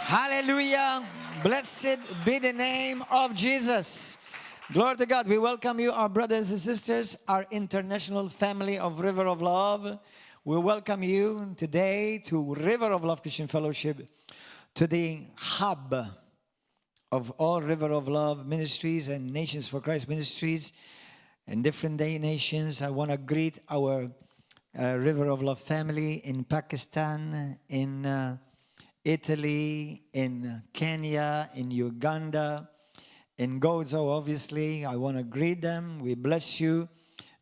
Hallelujah. Blessed be the name of Jesus. Glory to God. We welcome you, our brothers and sisters, our international family of River of Love. We welcome you today to River of Love Christian Fellowship, to the hub of all River of Love ministries and Nations for Christ ministries in different nations. I want to greet our River of Love family in Pakistan, in Italy, in Kenya, in Uganda, in Gozo, obviously. I want to greet them. We bless you.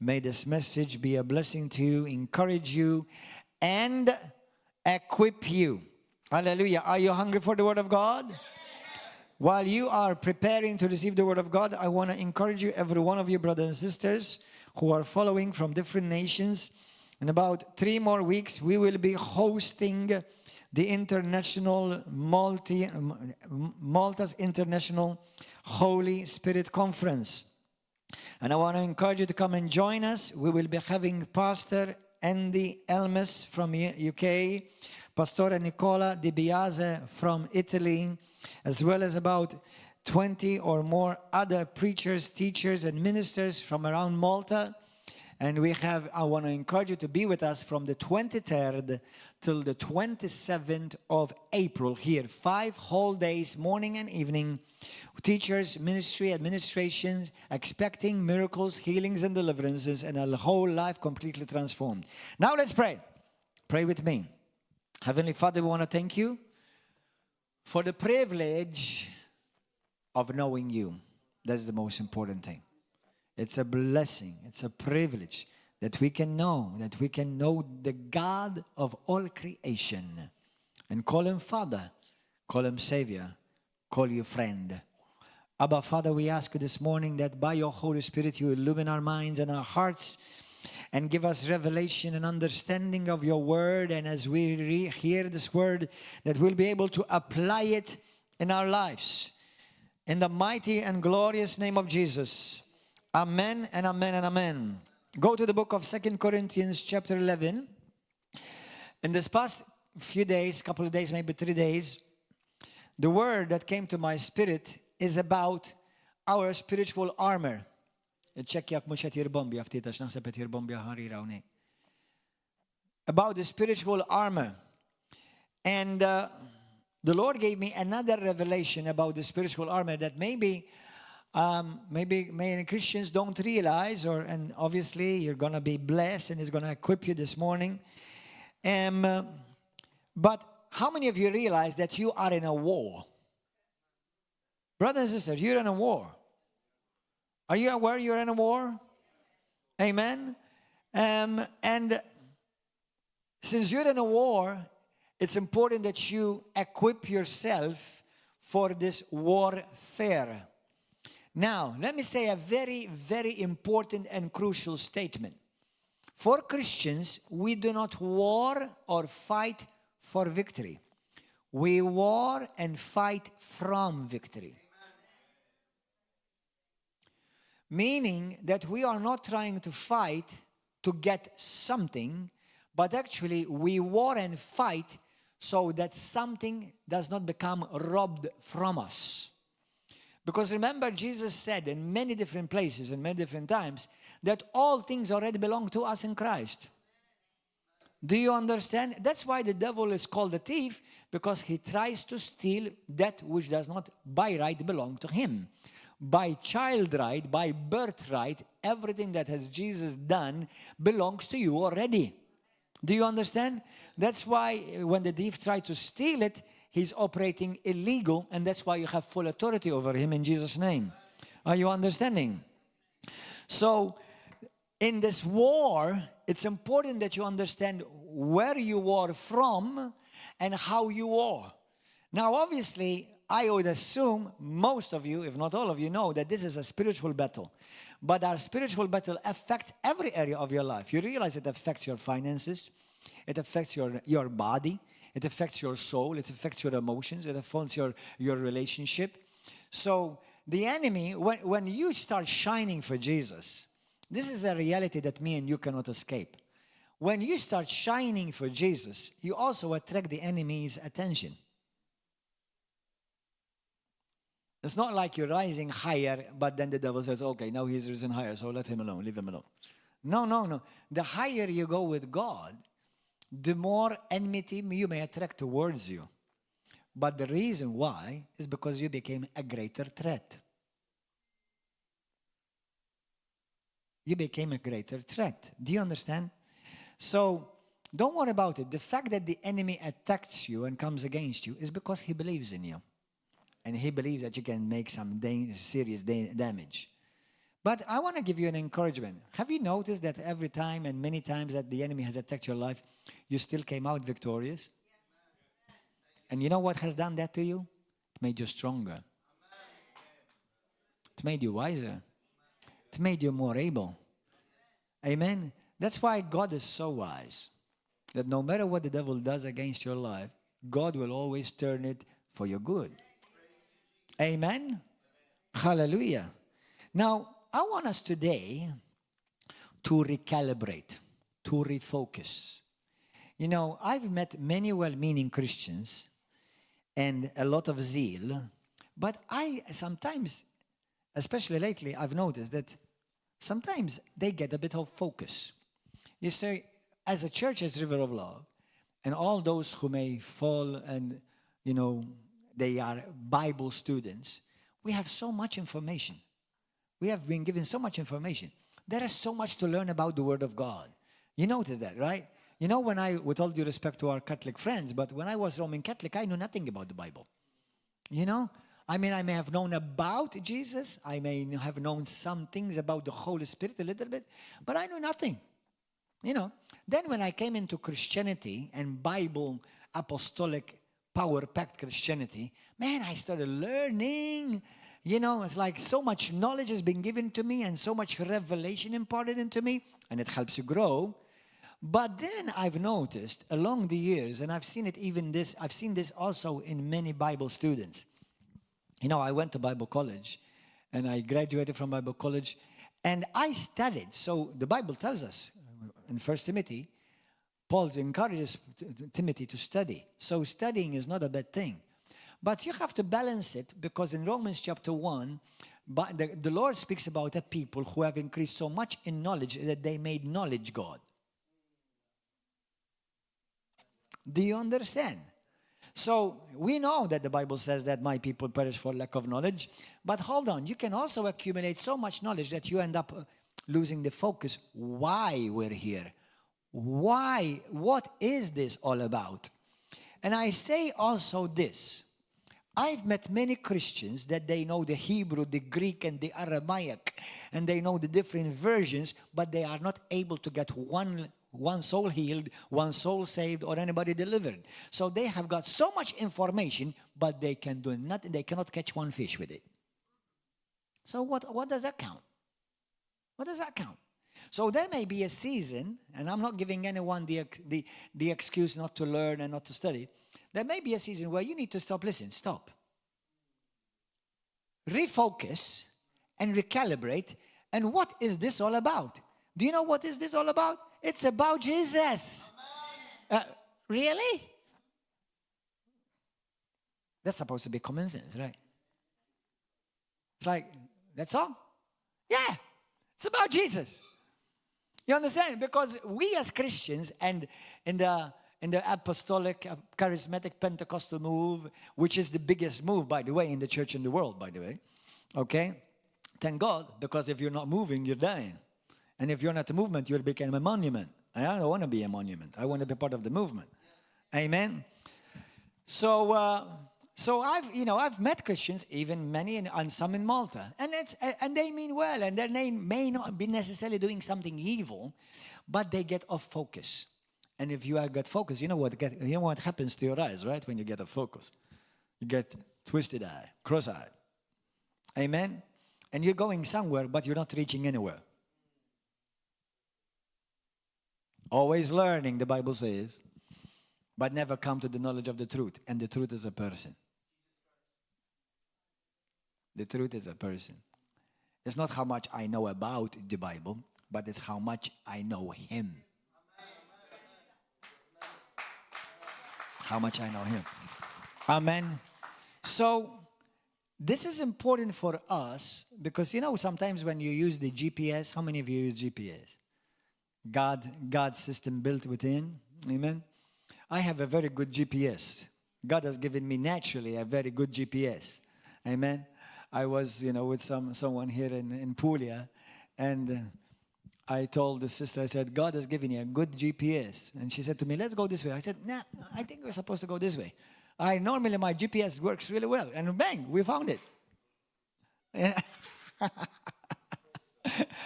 May this message be a blessing to you, encourage you, and equip you. Hallelujah. Are you hungry for the Word of God? While you are preparing to receive the Word of God, I want to encourage you, every one of you brothers and sisters who are following from different nations. In about 3 more weeks, we will be hosting the Malta's International Holy Spirit Conference. And I want to encourage you to come and join us. We will be having Pastor Andy Elmes from UK, Pastor Nicola Di Biase from Italy, as well as about 20 or more other preachers, teachers, and ministers from around Malta. And I want to encourage you to be with us from the 23rd till the 27th of April here. 5 whole days, morning and evening. Teachers, ministry, administration, expecting miracles, healings, and deliverances, and a whole life completely transformed. Now let's pray. Pray with me. Heavenly Father, we want to thank you for the privilege of knowing you. That's the most important thing. It's a blessing. It's a privilege that we can know the God of all creation and call him Father, call him Savior, call you friend. Abba, Father, we ask you this morning that by your Holy Spirit you illumine our minds and our hearts and give us revelation and understanding of your word. And as we hear this word, that we'll be able to apply it in our lives. In the mighty and glorious name of Jesus. Amen and amen and amen. Go to the book of 2 Corinthians chapter 11. In this past few days, couple of days, maybe 3 days, the word that came to my spirit is about our spiritual armor. About the spiritual armor. And the Lord gave me another revelation about the spiritual armor that maybe many Christians don't realize, and obviously you're going to be blessed and it's going to equip you this morning. But how many of you realize that you are in a war? Brothers and sisters, you're in a war. Are you aware you're in a war? Amen. And since you're in a war, it's important that you equip yourself for this warfare. Now, let me say a very, very important and crucial statement. For Christians, we do not war or fight for victory. We war and fight from victory. Meaning that we are not trying to fight to get something, but actually we war and fight so that something does not become robbed from us. Because remember, Jesus said in many different places and many different times that all things already belong to us in Christ. Do you understand? That's why the devil is called a thief, because he tries to steal that which does not by right belong to him. By child right, by birthright, everything that has Jesus done belongs to you already. Do you understand? That's why when the thief tried to steal it, he's operating illegal, and that's why you have full authority over him in Jesus' name. Are you understanding? So, in this war, it's important that you understand where you war from and how you war. Now, obviously, I would assume most of you, if not all of you, know that this is a spiritual battle. But our spiritual battle affects every area of your life. You realize it affects your finances. It affects your body. It affects your soul. It affects your emotions. It affects your relationship. So the enemy, when you start shining for Jesus, this is a reality that me and you cannot escape. When you start shining for Jesus, you also attract the enemy's attention. It's not like you're rising higher, but then the devil says, okay, now he's risen higher, so let him alone, leave him alone. No, no, no. The higher you go with God, the more enmity you may attract towards you. But the reason why is because you became a greater threat. You became a greater threat. Do you understand? So don't worry about it. The fact that the enemy attacks you and comes against you is because he believes in you. And he believes that you can make some serious damage. But I want to give you an encouragement. Have you noticed that every time and many times that the enemy has attacked your life, you still came out victorious? And you know what has done that to you? It made you stronger. It made you wiser. It made you more able. Amen? That's why God is so wise, that no matter what the devil does against your life, God will always turn it for your good. Amen? Hallelujah. Now, I want us today to recalibrate, to refocus. You know, I've met many well-meaning Christians and a lot of zeal, but I sometimes, especially lately, I've noticed that sometimes they get a bit of focus. You see, as a church, as River of Love, and all those who may fall and, you know, they are Bible students, we have so much information. We have been given so much information. There is so much to learn about the Word of God. You notice that, right? You know, with all due respect to our Catholic friends, but when I was Roman Catholic, I knew nothing about the Bible. You know? I mean, I may have known about Jesus. I may have known some things about the Holy Spirit a little bit, but I knew nothing. You know? Then when I came into Christianity and Bible, apostolic, power-packed Christianity, man, I started learning. You know, it's like so much knowledge has been given to me and so much revelation imparted into me, and it helps you grow. But then I've noticed along the years, and I've seen this also in many Bible students. You know, I went to Bible college, and I graduated from Bible college, and I studied. So the Bible tells us in 1 Timothy, Paul encourages Timothy to study. So studying is not a bad thing. But you have to balance it, because in Romans chapter 1, the Lord speaks about a people who have increased so much in knowledge that they made knowledge God. Do you understand? So we know that the Bible says that my people perish for lack of knowledge. But hold on, you can also accumulate so much knowledge that you end up losing the focus. Why we're here? Why? What is this all about? And I say also this. I've met many Christians that they know the Hebrew, the Greek, and the Aramaic, and they know the different versions, but they are not able to get one soul healed, one soul saved, or anybody delivered. So they have got so much information, but they can do nothing. They cannot catch one fish with it. So what does that count? What does that count? So there may be a season, and I'm not giving anyone the excuse not to learn and not to study. There may be a season where you need to stop. Listen, stop. Refocus and recalibrate. And what is this all about? Do you know what is this all about? It's about Jesus. Really? That's supposed to be common sense, right? It's like, that's all? Yeah, it's about Jesus. You understand? Because we as Christians, and in the apostolic, charismatic, Pentecostal move, which is the biggest move, by the way, in the church in the world, by the way, okay? Thank God, because if you're not moving, you're dying. And if you're not a movement, you'll become a monument. I don't want to be a monument. I want to be part of the movement. Amen? So I've met Christians, even many, and some in Malta, and they mean well, and their name may not be necessarily doing something evil, but they get off focus. And if you got focus, you know what happens to your eyes, right? When you get off focus, you get twisted eye, cross-eyed. Amen. And you're going somewhere, but you're not reaching anywhere. Always learning, the Bible says, but never come to the knowledge of the truth. And the truth is a person. The truth is a person. It's not how much I know about the Bible, but it's how much I know Him. How much I know Him. Amen. So This is important for us because, sometimes when you use the GPS, how many of you use GPS? God's system built within. Amen. I have a very good GPS. God has given me naturally a very good GPS. Amen. I was, with someone here in Puglia, and I told the sister, I said, God has given you a good GPS. And she said to me, let's go this way. I said, nah, I think we're supposed to go this way. Normally my GPS works really well. And bang, we found it.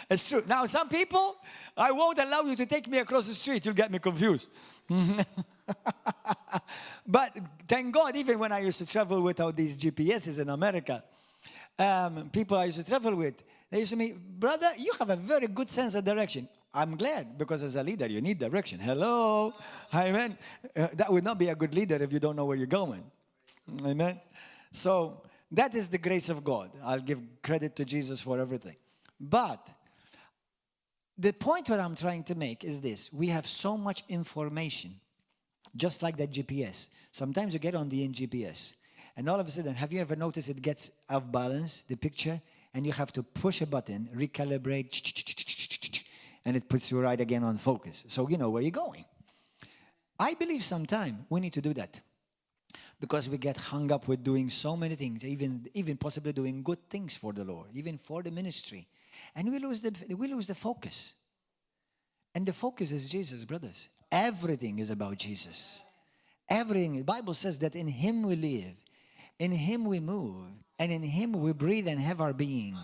It's true. Now, some people, I won't allow you to take me across the street. You'll get me confused. But thank God, even when I used to travel without these GPSs in America, people I used to travel with, they used to say, brother, you have a very good sense of direction. I'm glad, because as a leader, you need direction. Hello. Amen. That would not be a good leader if you don't know where you're going. Amen. So that is the grace of God. I'll give credit to Jesus for everything. But the point what I'm trying to make is this. We have so much information, just like that GPS. Sometimes you get on the GPS, and all of a sudden, have you ever noticed it gets off balance, the picture, and you have to push a button, recalibrate, and it puts you right again on focus. So you know where you're going. I believe sometime we need to do that, because we get hung up with doing so many things, even possibly doing good things for the Lord, even for the ministry. And we lose the focus. And the focus is Jesus, brothers. Everything is about Jesus. Everything. The Bible says that in Him we live, in Him we move, and in Him we breathe and have our being.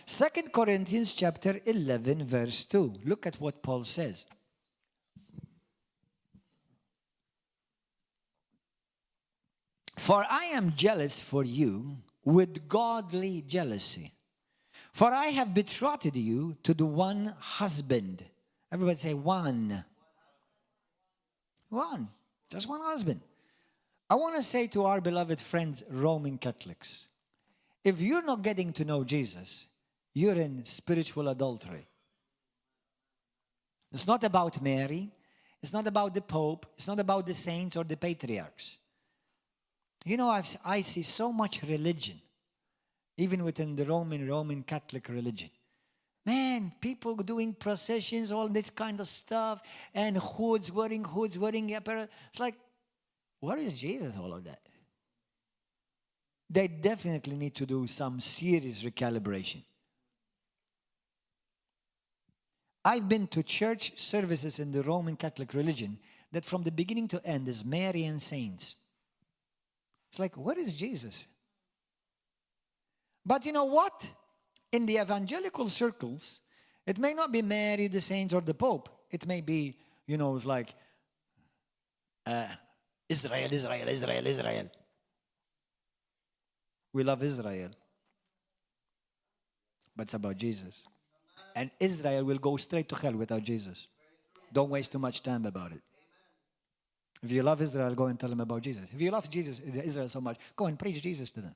2 Corinthians chapter 11, verse 2. Look at what Paul says. For I am jealous for you with godly jealousy. For I have betrothed you to the one husband. Everybody say one. One. Just one husband. I want to say to our beloved friends, Roman Catholics, if you're not getting to know Jesus, you're in spiritual adultery. It's not about Mary. It's not about the Pope. It's not about the saints or the patriarchs. I see so much religion, even within the Roman Catholic religion. Man, people doing processions, all this kind of stuff, and wearing apparel. It's like, where is Jesus, all of that? They definitely need to do some serious recalibration. I've been to church services in the Roman Catholic religion that from the beginning to end is Mary and saints. It's like, what is Jesus? But you know what? In the evangelical circles, it may not be Mary, the saints, or the Pope. It may be, it's like Israel. We love Israel. But it's about Jesus. And Israel will go straight to hell without Jesus. Don't waste too much time about it. If you love Israel, go and tell them about Jesus. If you love Israel so much, go and preach Jesus to them.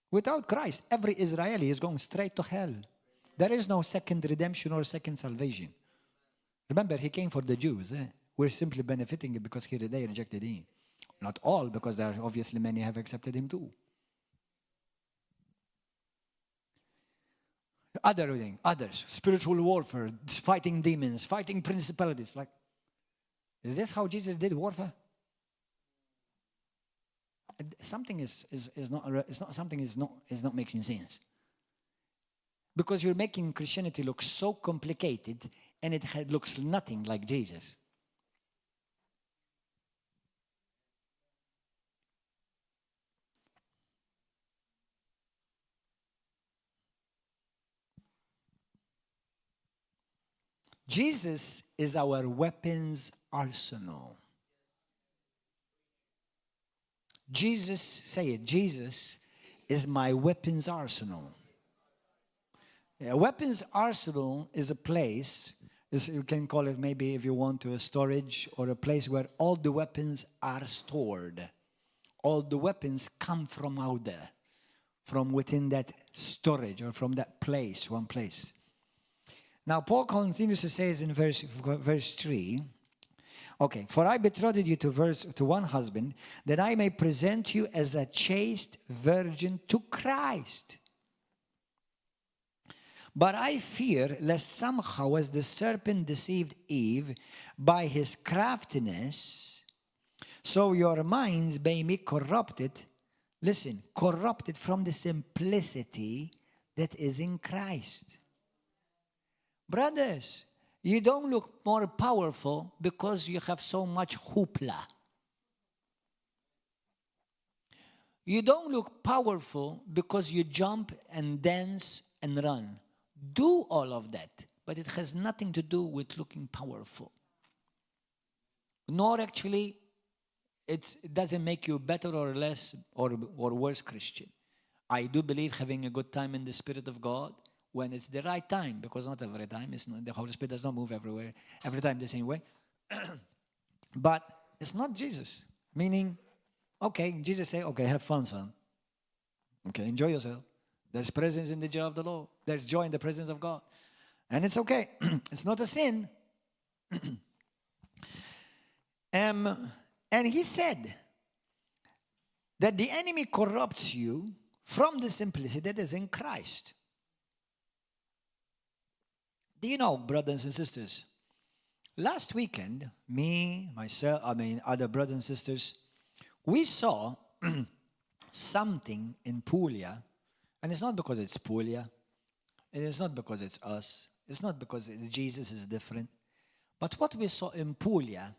Without Christ, every Israeli is going straight to hell. There is no second redemption or second salvation. Remember, He came for the Jews. We're simply benefiting because they rejected Him. Not all, because there are obviously many have accepted Him too. Others, spiritual warfare, fighting demons, fighting principalities. Like, is this how Jesus did warfare? Something is not making sense. Because you're making Christianity look so complicated, and it looks nothing like Jesus. Jesus is our weapons arsenal. Jesus, say it, Jesus is my weapons arsenal. A weapons arsenal is a place, you can call it maybe if you want to a storage, or a place where all the weapons are stored. All the weapons come from out there, from within that storage or from that place, one place. Now, Paul continues to say in verse 3, Okay, for I betrothed you to one husband, that I may present you as a chaste virgin to Christ. But I fear lest somehow, as the serpent deceived Eve by his craftiness, so your minds may be corrupted, listen, corrupted from the simplicity that is in Christ. Brothers, you don't look more powerful because you have so much hoopla. You don't look powerful because you jump and dance and run. Do all of that, but it has nothing to do with looking powerful. Nor actually, it doesn't make you better or less or worse Christian. I do believe having a good time in the Spirit of God when it's the right time, because not every time, the Holy Spirit does not move everywhere, every time the same way. But it's not Jesus. Meaning, okay, Jesus say, okay, have fun, son. Okay, enjoy yourself. There's presence in the joy of the Lord. There's joy in the presence of God. And it's okay. It's not a sin. And he said that the enemy corrupts you from the simplicity that is in Christ. Do you know, brothers and sisters, last weekend, me, myself, other brothers and sisters, we saw something in Puglia. And it's not because it's Puglia. It is not because it's us. It's not because Jesus is different. But what we saw in Puglia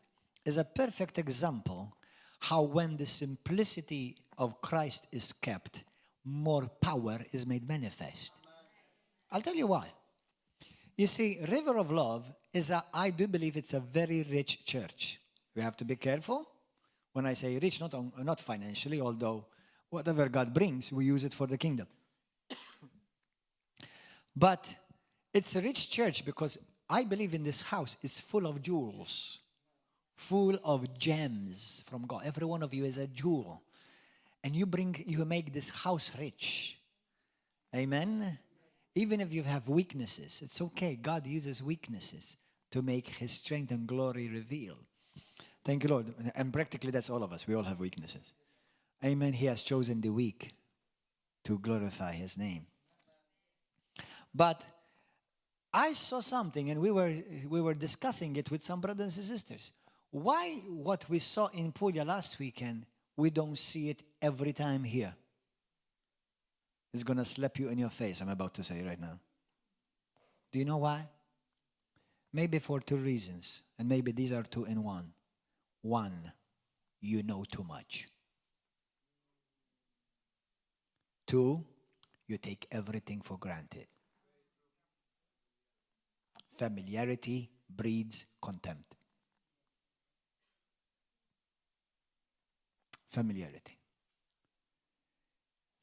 is a perfect example how when the simplicity of Christ is kept, more power is made manifest. I'll tell you why. You see, River of Love I do believe it's a very rich church. We have to be careful. When I say rich, not financially, although whatever God brings, we use it for the kingdom. But it's a rich church because I believe in this house is full of jewels, full of gems from God. Every one of you is a jewel. And you make this house rich. Amen? Even if you have weaknesses, it's okay. God uses weaknesses to make his strength and glory revealed. Thank you, Lord. And practically that's all of us. We all have weaknesses. Amen. He has chosen the weak to glorify his name. But I saw something, and we were discussing it with some brothers and sisters. Why what we saw in Puglia last weekend, we don't see it every time here? It's going to slap you in your face, I'm about to say right now. Do you know why? Maybe for two reasons, and maybe these are two in one. One, you know too much. Two, you take everything for granted. Familiarity breeds contempt. Familiarity.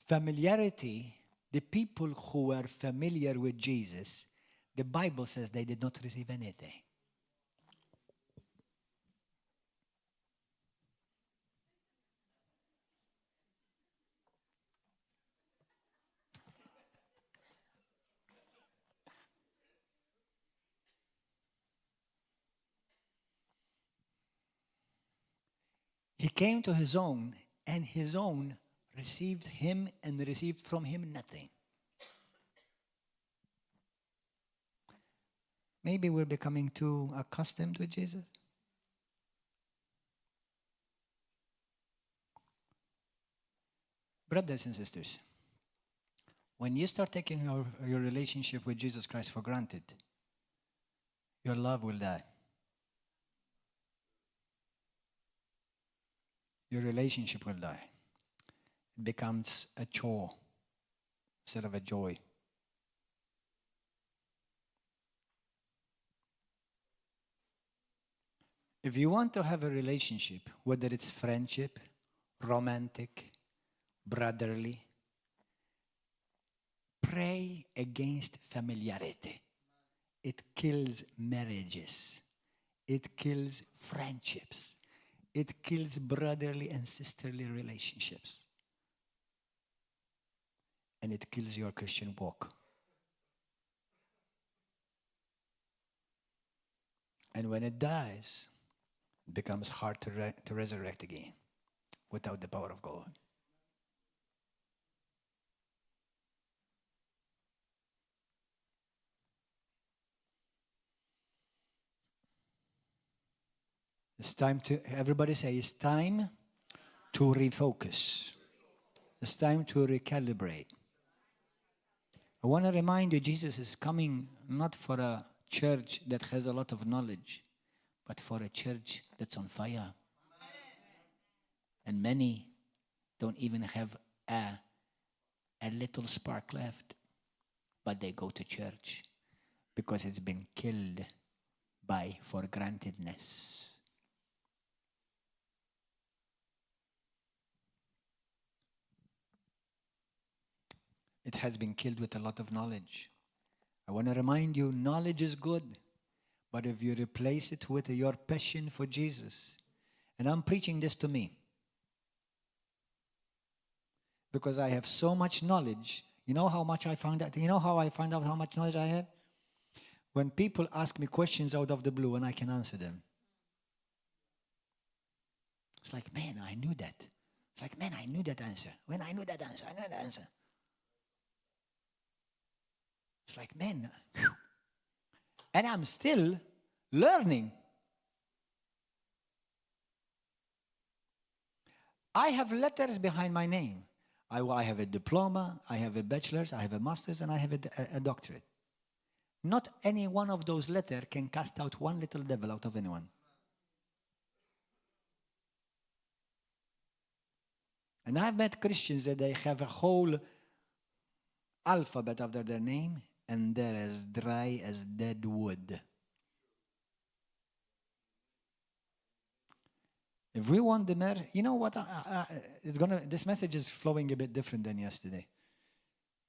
Familiarity, the people who were familiar with Jesus, the Bible says they did not receive anything. He came to his own, and his own received him and received from him nothing. Maybe we're becoming too accustomed with Jesus. Brothers and sisters, when you start taking your relationship with Jesus Christ for granted, your love will die. Your relationship will die. It becomes a chore instead of a joy. If you want to have a relationship, whether it's friendship, romantic, brotherly, pray against familiarity. It kills marriages. It kills friendships. It kills brotherly and sisterly relationships. And it kills your Christian walk. And when it dies, it becomes hard to resurrect again without the power of God. It's time to, everybody say, it's time to refocus. It's time to recalibrate. I want to remind you, Jesus is coming not for a church that has a lot of knowledge, but for a church that's on fire. And many don't even have a little spark left, but they go to church because it's been killed by for-grantedness. It has been killed with a lot of knowledge. I want to remind you, knowledge is good, but if you replace it with your passion for Jesus, and I'm preaching this to me, because I have so much knowledge. You know how much I found out? You know how I find out how much knowledge I have? When people ask me questions out of the blue and I can answer them. It's like, man, I knew that. It's like, man, I knew that answer. When I knew that answer, I knew that answer. It's like, man, whew. And I'm still learning. I have letters behind my name. I have a diploma, I have a bachelor's, I have a master's, and I have a doctorate. Not any one of those letters can cast out one little devil out of anyone. And I've met Christians that they have a whole alphabet after their name, and they're as dry as dead wood. If we want the mer, you know what? This message is flowing a bit different than yesterday.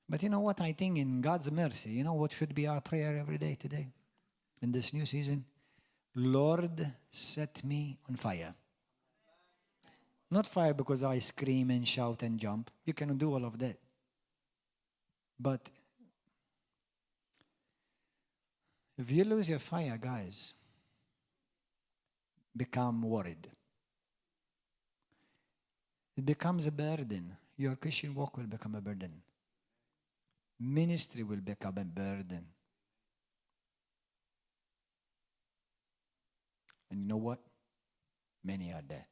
But you know what? I think in God's mercy, you know what should be our prayer every day today? In this new season? Lord, set me on fire. Not fire because I scream and shout and jump. You can do all of that. But if you lose your fire, guys, become worried. It becomes a burden. Your Christian walk will become a burden. Ministry will become a burden. And you know what? Many are there.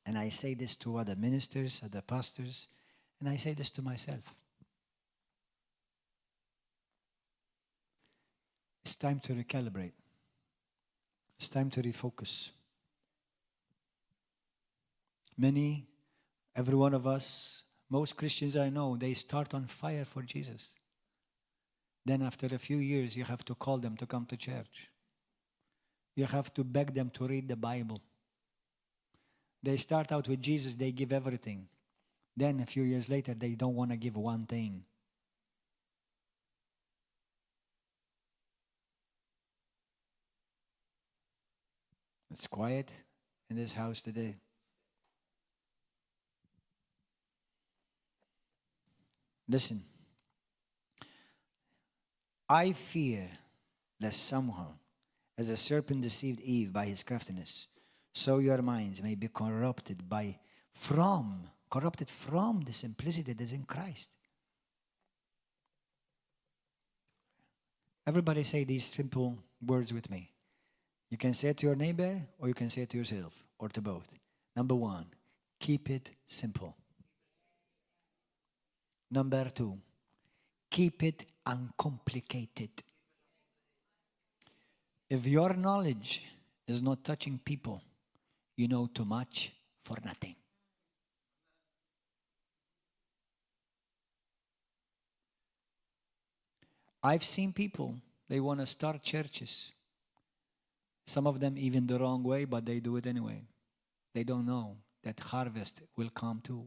And I say this to other ministers, other pastors, and I say this to myself. It's time to recalibrate. It's time to refocus. Every one of us, most Christians I know, they start on fire for Jesus. Then after a few years, you have to call them to come to church. You have to beg them to read the Bible. They start out with Jesus, they give everything. Then a few years later, they don't want to give one thing. It's quiet in this house today. Listen. I fear lest somehow, as a serpent deceived Eve by his craftiness, so your minds may be corrupted from the simplicity that is in Christ. Everybody say these simple words with me. You can say it to your neighbor, or you can say it to yourself, or to both. Number one, keep it simple. Number two, keep it uncomplicated. If your knowledge is not touching people, you know too much for nothing. I've seen people, they want to start churches. Some of them even the wrong way, but they do it anyway. They don't know that harvest will come too.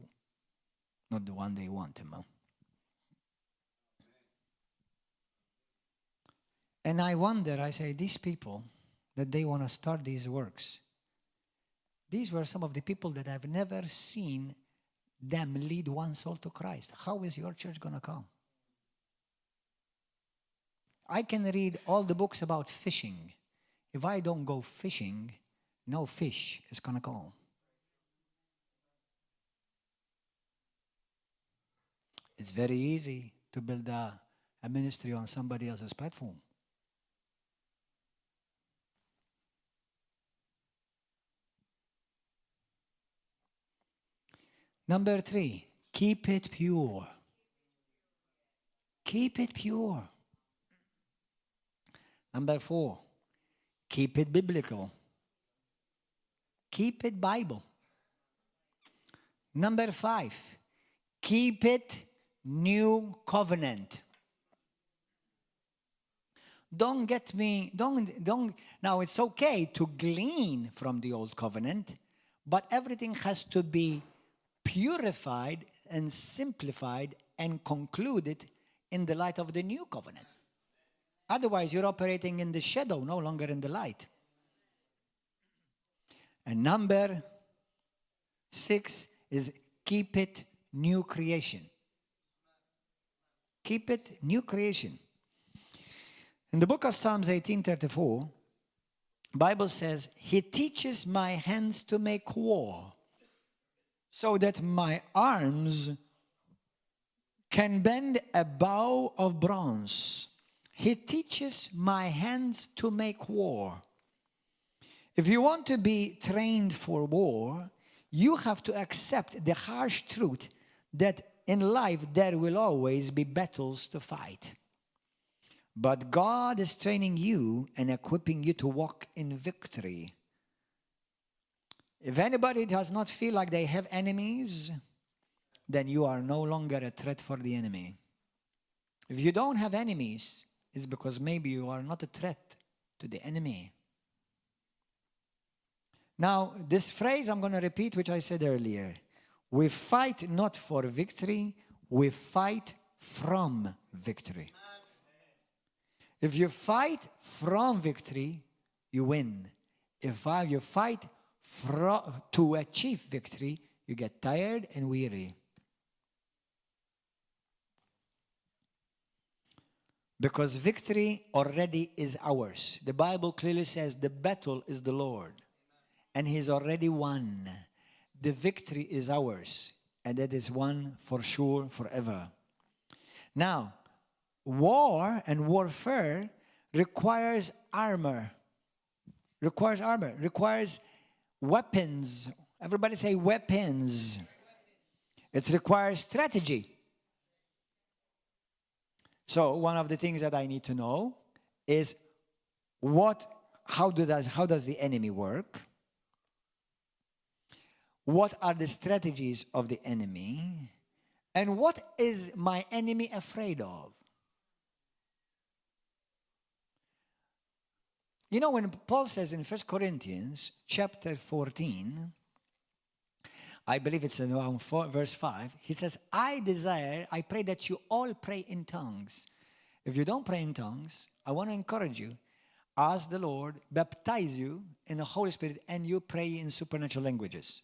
Not the one they want, man. And I wonder, I say, these people that they want to start these works, these were some of the people that I've never seen them lead one soul to Christ. How is your church going to come? I can read all the books about fishing. If I don't go fishing, no fish is going to go. It's very easy to build a ministry on somebody else's platform. Number 3, keep it pure. Keep it pure. Number 4, keep it biblical. Keep it Bible. Number 5, keep it new covenant. Don't get me, don't, now it's okay to glean from the old covenant, but everything has to be purified and simplified and concluded in the light of the new covenant. Otherwise, you're operating in the shadow, no longer in the light. And number 6 is keep it new creation. Keep it new creation. In the book of Psalms 18:34, Bible says, He teaches my hands to make war, so that my arms can bend a bow of bronze. He teaches my hands to make war. If you want to be trained for war, you have to accept the harsh truth that in life there will always be battles to fight. But God is training you and equipping you to walk in victory. If anybody does not feel like they have enemies, then you are no longer a threat for the enemy. If you don't have enemies, it's because maybe you are not a threat to the enemy. Now, this phrase I'm going to repeat, which I said earlier. We fight not for victory, we fight from victory. If you fight from victory, you win. If you fight to achieve victory, you get tired and weary. Because victory already is ours. The Bible clearly says the battle is the Lord. And He's already won. The victory is ours. And that is won for sure forever. Now, war and warfare requires armor. Requires weapons. Everybody say weapons. It requires strategy. So one of the things that I need to know is how does the enemy work? What are the strategies of the enemy? And what is my enemy afraid of? You know, when Paul says in 1 Corinthians chapter 14, I believe it's around verse 5, he says, I pray that you all pray in tongues. If you don't pray in tongues, I want to encourage you, ask the Lord, baptize you in the Holy Spirit, and you pray in supernatural languages.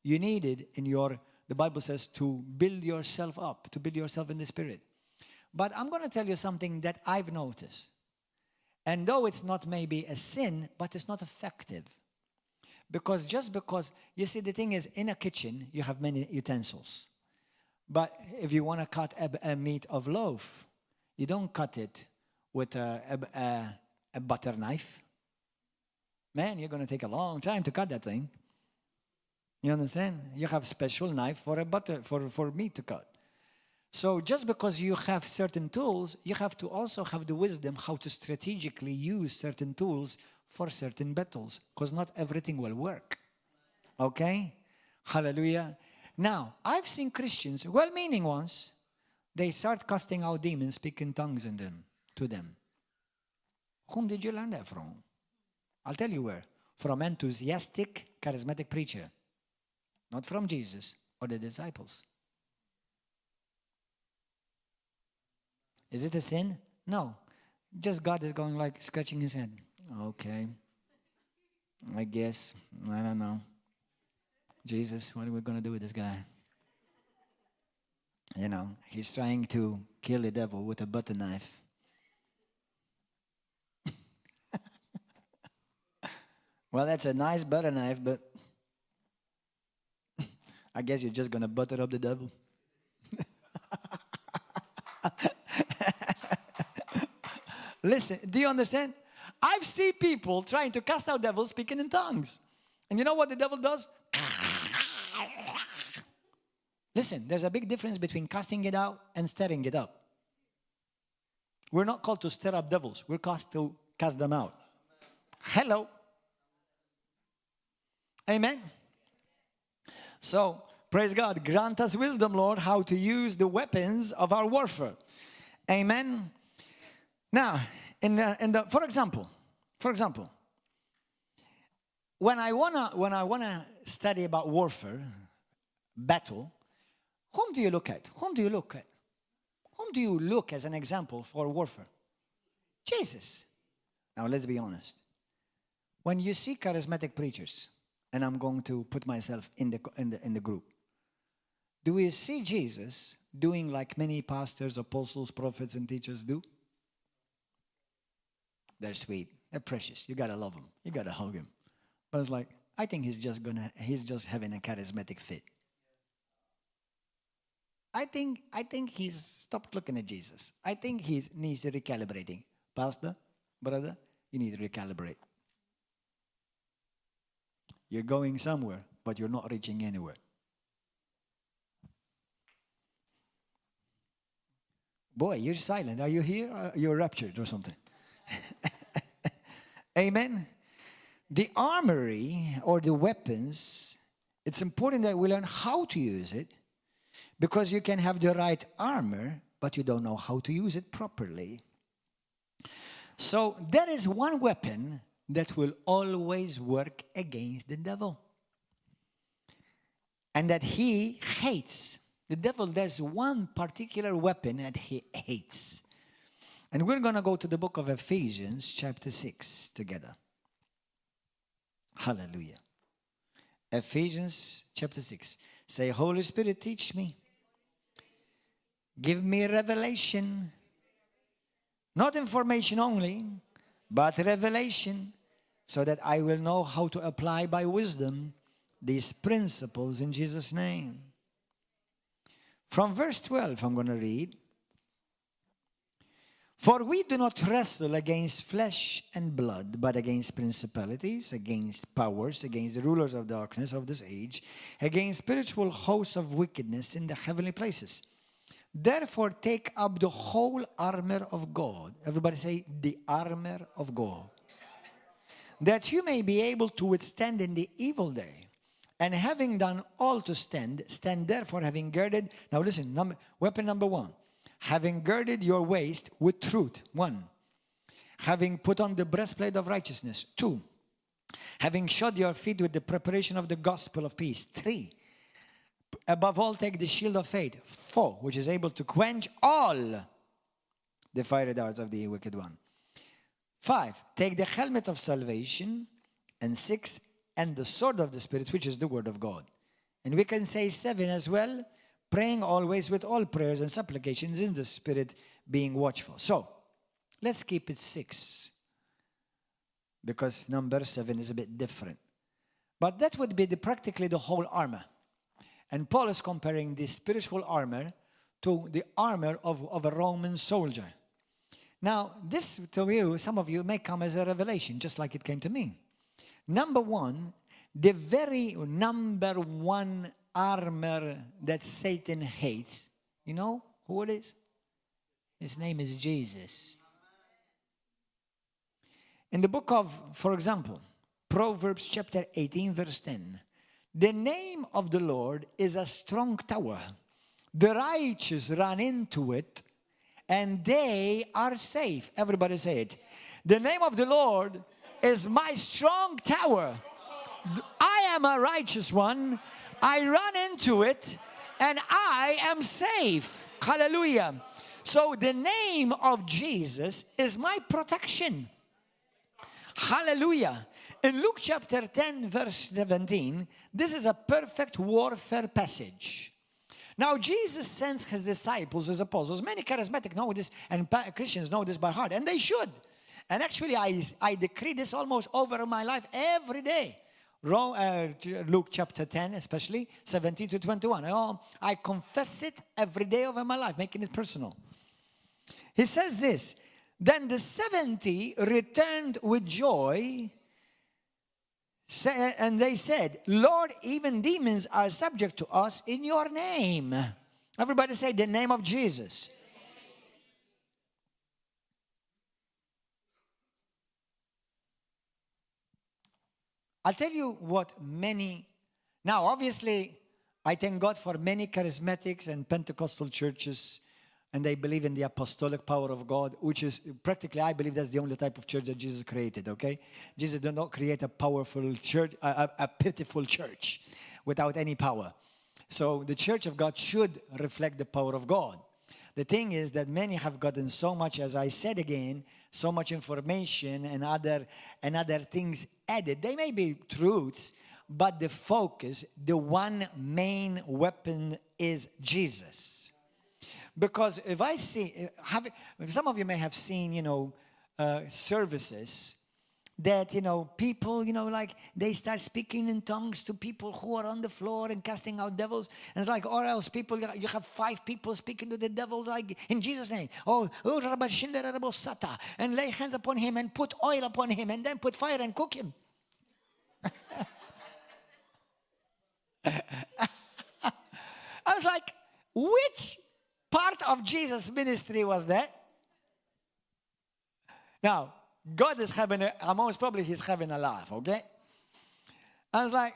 You need it the Bible says, to build yourself up, to build yourself in the Spirit. But I'm going to tell you something that I've noticed. And though it's not maybe a sin, but it's not effective. Because you see, the thing is, in a kitchen, you have many utensils. But if you want to cut a meat of loaf, you don't cut it with a butter knife. Man, you're going to take a long time to cut that thing. You understand? You have a special knife for meat to cut. So just because you have certain tools, you have to also have the wisdom how to strategically use certain tools for certain battles, because not everything will work. Okay? Hallelujah. Now, I've seen Christians, well-meaning ones, they start casting out demons, speaking tongues to them. Whom did you learn that from? I'll tell you where. From enthusiastic, charismatic preacher. Not from Jesus or the disciples. Is it a sin? No. Just God is going like scratching his head. Okay. I guess. I don't know. Jesus, what are we going to do with this guy? You know, he's trying to kill the devil with a butter knife. Well, that's a nice butter knife, but I guess you're just going to butter up the devil. Listen, do you understand? I've seen people trying to cast out devils speaking in tongues. And you know what the devil does? Listen, there's a big difference between casting it out and stirring it up. We're not called to stir up devils. We're called to cast them out. Hello. Amen. So, praise God. Grant us wisdom, Lord, how to use the weapons of our warfare. Amen. Now, for example, when I wanna study about warfare, battle, whom do you look at? Whom do you look at? Whom do you look as an example for warfare? Jesus. Now let's be honest. When you see charismatic preachers, and I'm going to put myself in the group, do we see Jesus doing like many pastors, apostles, prophets, and teachers do? They're sweet. They're precious. You gotta love them. You gotta hug him. But it's like, I think he's just having a charismatic fit. I think he's stopped looking at Jesus. I think he needs to recalibrating. Pastor, brother, you need to recalibrate. You're going somewhere, but you're not reaching anywhere. Boy, you're silent. Are you here? Or you're raptured or something? Amen. The armory or the weapons, it's important that we learn how to use it, because you can have the right armor, but you don't know how to use it properly. So there is one weapon that will always work against the devil, and that he hates. The devil, there's one particular weapon that he hates. And we're going to go to the book of Ephesians, chapter 6, together. Hallelujah. Ephesians, chapter 6. Say, Holy Spirit, teach me. Give me revelation. Not information only, but revelation, so that I will know how to apply by wisdom these principles in Jesus' name. From verse 12, I'm going to read. For we do not wrestle against flesh and blood, but against principalities, against powers, against the rulers of darkness of this age, against spiritual hosts of wickedness in the heavenly places. Therefore, take up the whole armor of God. Everybody say, the armor of God. That you may be able to withstand in the evil day. And having done all to stand, stand therefore having girded. Now listen, weapon number one. Having girded your waist with truth. 1. Having put on the breastplate of righteousness. 2. Having shod your feet with the preparation of the gospel of peace. 3. Above all, take the shield of faith. 4. Which is able to quench all the fiery darts of the wicked one. 5. Take the helmet of salvation. And 6. And the sword of the Spirit, which is the word of God. And we can say 7 as well. Praying always with all prayers and supplications in the Spirit, being watchful. So, let's keep it 6. Because number 7 is a bit different. But that would be practically the whole armor. And Paul is comparing the spiritual armor to the armor of a Roman soldier. Now, this to you, some of you, may come as a revelation, just like it came to me. Number 1, the very number 1 armor that Satan hates, you know who it is? His name is Jesus. In the book of, for example, Proverbs chapter 18, verse 10, the name of the Lord is a strong tower. The righteous run into it, and they are safe. Everybody say it. The name of the Lord is my strong tower. I am a righteous one. I run into it, and I am safe. Hallelujah. So the name of Jesus is my protection. Hallelujah. In Luke chapter 10, verse 17, this is a perfect warfare passage. Now, Jesus sends his disciples, his apostles. Many charismatic know this, and Christians know this by heart, and they should. And actually, I decree this almost over my life every day. Luke chapter 10, especially 17 to 21. I confess it every day over my life, making it personal. He says this, then the 70 returned with joy, and they said, Lord, even demons are subject to us in your name. Everybody say the name of Jesus. I'll tell you what now obviously, I thank God for many charismatics and Pentecostal churches, and they believe in the apostolic power of God, which is practically, I believe that's the only type of church that Jesus created, okay? Jesus did not create a powerful church, a pitiful church without any power. So the church of God should reflect the power of God. The thing is that many have gotten so much, as I said again, so much information and other things added. They may be truths, but the focus, the one main weapon is Jesus. Because if I see, some of you may have seen, services that, people, like they start speaking in tongues to people who are on the floor and casting out devils. And it's like, or else people, you have 5 people speaking to the devils, like in Jesus' name. And lay hands upon him and put oil upon him and then put fire and cook him. I was like, which part of Jesus' ministry was that? Now, God is having most probably he's having a laugh, okay? I was like,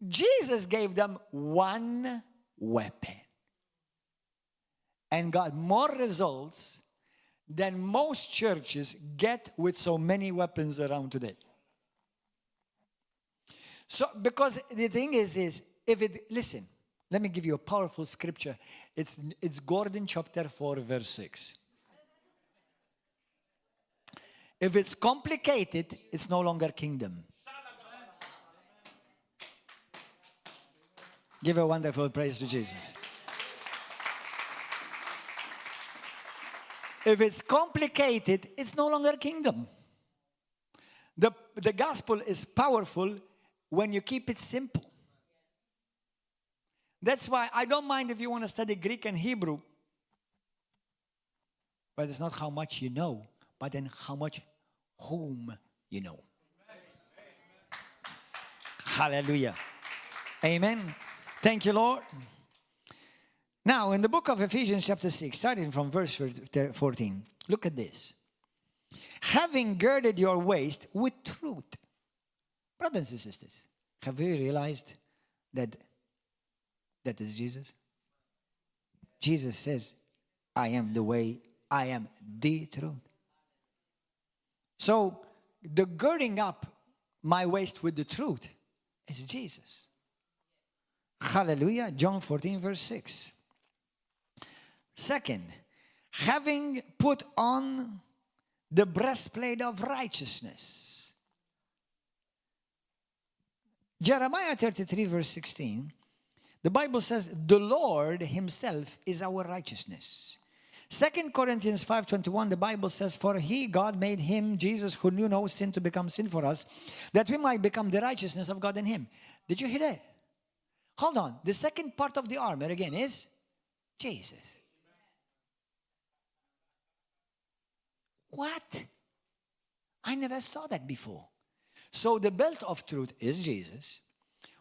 Jesus gave them one weapon and got more results than most churches get with so many weapons around today. So, because the thing is listen, let me give you a powerful scripture. It's Gordon chapter 4, verse 6. If it's complicated, it's no longer kingdom. Give a wonderful praise to Jesus. If it's complicated, it's no longer kingdom. The gospel is powerful when you keep it simple. That's why I don't mind if you want to study Greek and Hebrew, but it's not how much you know, but then how much whom you know. Hallelujah. Amen. Thank you, Lord. Now, in the book of Ephesians chapter 6, starting from verse 14, look at this. Having girded your waist with truth. Brothers and sisters, have you realized that is Jesus? Jesus says, I am the way, I am the truth. So, the girding up my waist with the truth is Jesus. Hallelujah. John 14, verse 6. Second, having put on the breastplate of righteousness. Jeremiah 33, verse 16. The Bible says, the Lord himself is our righteousness. 2 Corinthians 5:21, the Bible says, for he, God, made him, Jesus, who knew no sin, to become sin for us, that we might become the righteousness of God in him. Did you hear that? Hold on. The second part of the armor, again, is Jesus. What? I never saw that before. So the belt of truth is Jesus.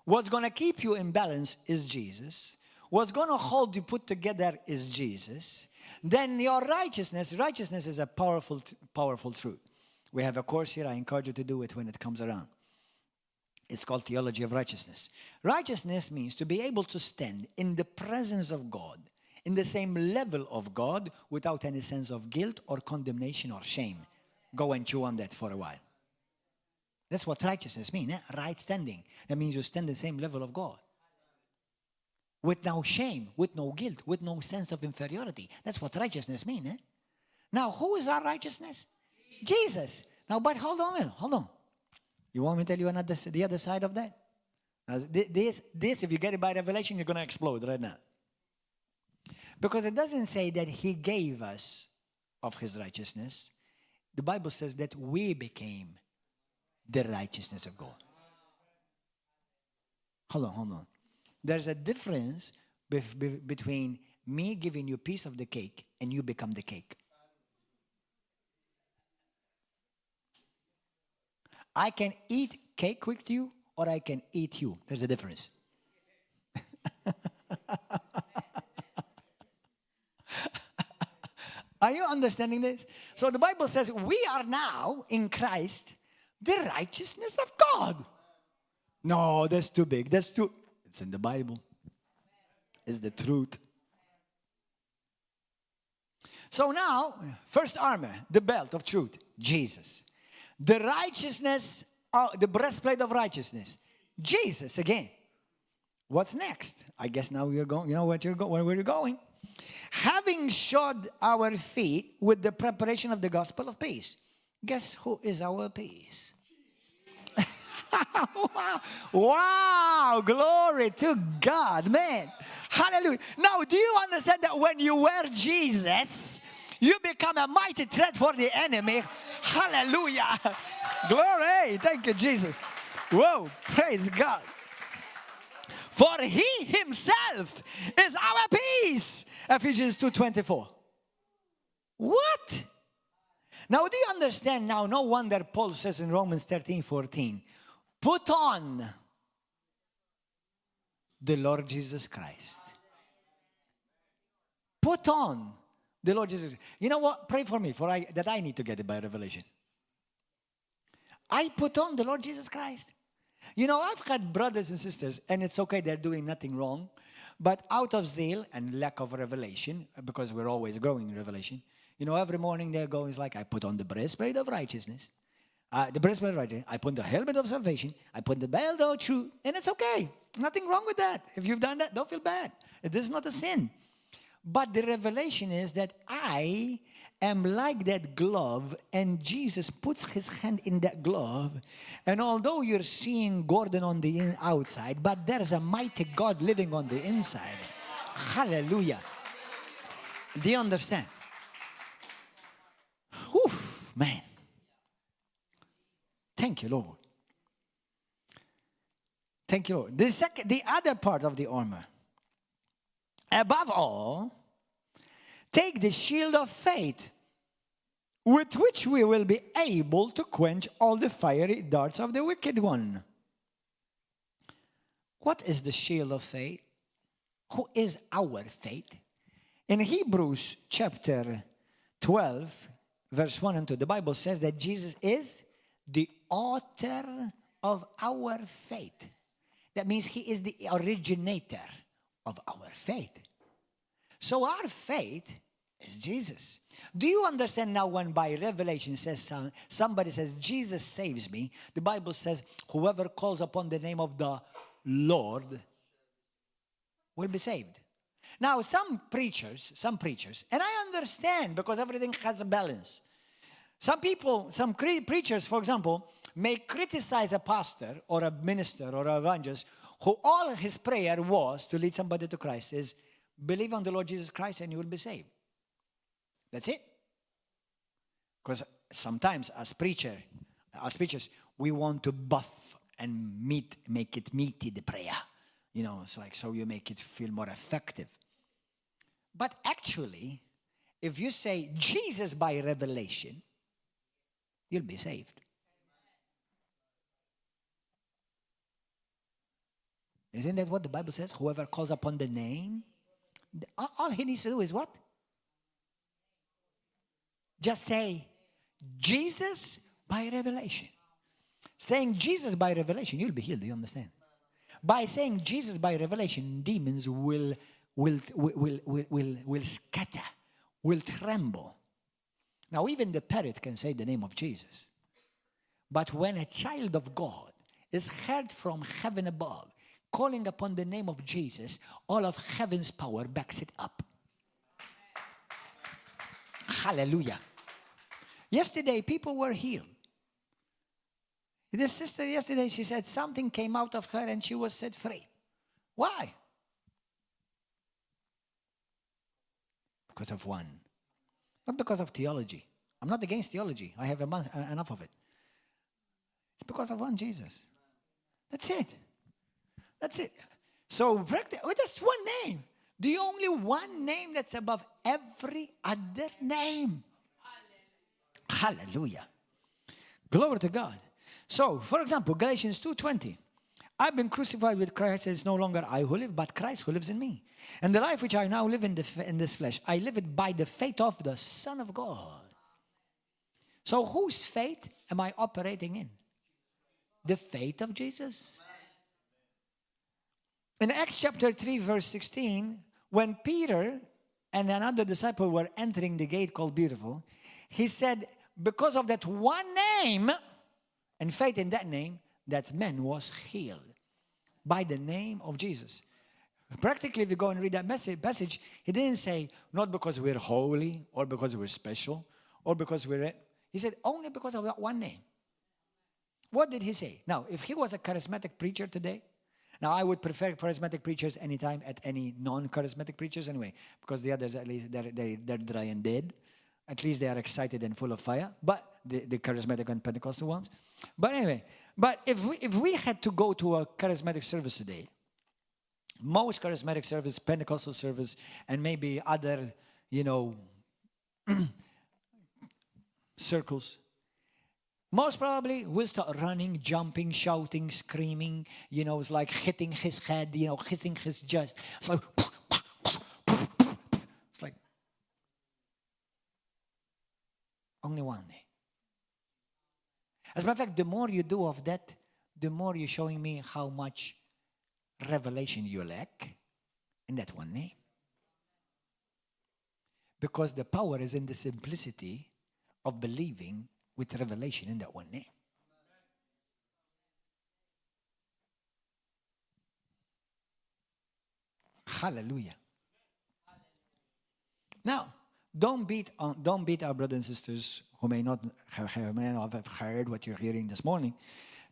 What's going to keep you in balance is Jesus. What's going to hold you put together is Jesus. Then your righteousness is a powerful truth. We have a course here. I encourage you to do it when it comes around. It's called Theology of Righteousness. Righteousness means to be able to stand in the presence of God, in the same level of God, without any sense of guilt or condemnation or shame. Go and chew on that for a while. That's what righteousness means, right standing. That means you stand the same level of God. With no shame, with no guilt, with no sense of inferiority. That's what righteousness means. Now, who is our righteousness? Jesus. Now, but hold on. You want me to tell you the other side of that? Now, this, if you get it by revelation, you're going to explode right now. Because it doesn't say that he gave us of his righteousness. The Bible says that we became the righteousness of God. Hold on. There's a difference between me giving you a piece of the cake and you become the cake. I can eat cake with you or I can eat you. There's a difference. Are you understanding this? So the Bible says we are now in Christ the righteousness of God. No, that's too big. It's in the Bible. It's the truth. So now, first armor, the belt of truth, Jesus. The righteousness, the breastplate of righteousness, Jesus again. What's next? I guess now you're going, you know where you're going. Having shod our feet with the preparation of the gospel of peace. Guess who is our peace? Wow, glory to God, man. Hallelujah. Now, do you understand that when you wear Jesus, you become a mighty threat for the enemy? Hallelujah. Glory. Thank you, Jesus. Whoa, praise God. For he himself is our peace. Ephesians 2:24. What? Now, do you understand now? No wonder Paul says in Romans 13:14, put on the Lord Jesus Christ. Put on the Lord Jesus. You know what? Pray for me that I need to get it by revelation. I put on the Lord Jesus Christ. You know, I've had brothers and sisters, and it's okay, they're doing nothing wrong, but out of zeal and lack of revelation, because we're always growing in revelation, you know, every morning they're going, it's like, I put on the breastplate of righteousness. The breastplate of righteousness. I put the helmet of salvation. I put the belt of truth. And it's okay. Nothing wrong with that. If you've done that, don't feel bad. This is not a sin. But the revelation is that I am like that glove, and Jesus puts his hand in that glove. And although you're seeing Gordon on the outside, but there's a mighty God living on the inside. Hallelujah. Do you understand? Whew, man. Thank you, Lord. Thank you, Lord. The other part of the armor. Above all, take the shield of faith, with which we will be able to quench all the fiery darts of the wicked one. What is the shield of faith? Who is our faith? In Hebrews chapter 12, verse 1 and 2, the Bible says that Jesus is the author of our faith. That means he is the originator of our faith. So our faith is Jesus. Do you understand now when by revelation says somebody says, Jesus saves me, the Bible says, whoever calls upon the name of the Lord will be saved. Now, some preachers, and I understand because everything has a balance. Some people, some preachers, for example, may criticize a pastor or a minister or an evangelist who all his prayer was to lead somebody to Christ is believe on the Lord Jesus Christ and you will be saved. That's it. Because sometimes as preachers, we want to buff and make it meaty, the prayer. You know, it's like so you make it feel more effective. But actually, if you say Jesus by revelation, you'll be saved. Isn't that what the Bible says? Whoever calls upon the name, all he needs to do is what? Just say, Jesus by revelation. Saying Jesus by revelation, you'll be healed. Do you understand? By saying Jesus by revelation, demons will scatter, will tremble. Now, even the parrot can say the name of Jesus. But when a child of God is heard from heaven above, calling upon the name of Jesus, all of heaven's power backs it up. Hallelujah. Yesterday, people were healed. This sister yesterday, she said something came out of her and she was set free. Why? Because of one. Not because of theology. I'm not against theology. I have enough of it. It's because of one Jesus. That's it. That's it. So, just one name. The only one name that's above every other name. Hallelujah. Glory to God. So, for example, Galatians 2:20. I've been crucified with Christ. It's no longer I who live, but Christ who lives in me. And the life which I now live in this flesh, I live it by the faith of the Son of God. So whose faith am I operating in? The faith of Jesus. In Acts chapter 3, verse 16, when Peter and another disciple were entering the gate called Beautiful, he said, because of that one name and faith in that name, that man was healed by the name of Jesus. Practically, if you go and read that passage, he didn't say, not because we're holy or because we're special or because we're... He said, only because of that one name. What did he say? Now, if he was a charismatic preacher today, now I would prefer charismatic preachers anytime at any non-charismatic preachers anyway, because the others, at least, they're dry and dead. At least they are excited and full of fire, but the charismatic and Pentecostal ones. But anyway, but if we had to go to a charismatic service today, most charismatic service, Pentecostal service, and maybe other, circles, most probably we'll start running, jumping, shouting, screaming, it's like hitting his head, hitting his chest. It's like, only one day. As a matter of fact, the more you do of that, the more you're showing me how much revelation you lack in that one name. Because the power is in the simplicity of believing with revelation in that one name. Hallelujah. Now, don't beat our brothers and sisters who may not have heard what you're hearing this morning,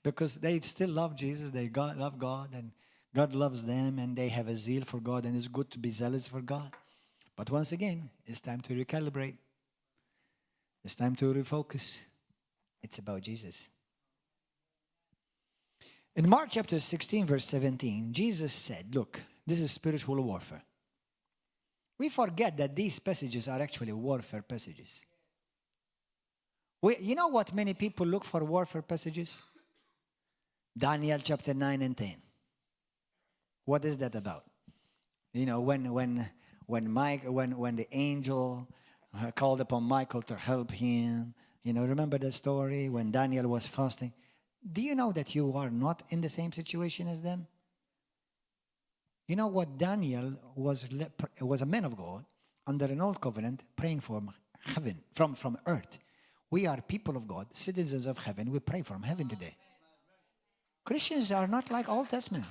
because they still love Jesus, love God, and God loves them, and they have a zeal for God, and it's good to be zealous for God. But once again, it's time to recalibrate. It's time to refocus. It's about Jesus. In Mark chapter 16, verse 17, Jesus said, look, this is spiritual warfare. We forget that these passages are actually warfare passages. You know what many people look for warfare passages? Daniel chapter 9 and 10. What is that about? When the angel called upon Michael to help him, remember the story when Daniel was fasting? Do you know that you are not in the same situation as them? You know what? Daniel was a man of God under an old covenant, praying from heaven, from earth. We are people of God, citizens of heaven. We pray from heaven today. Christians are not like Old Testament.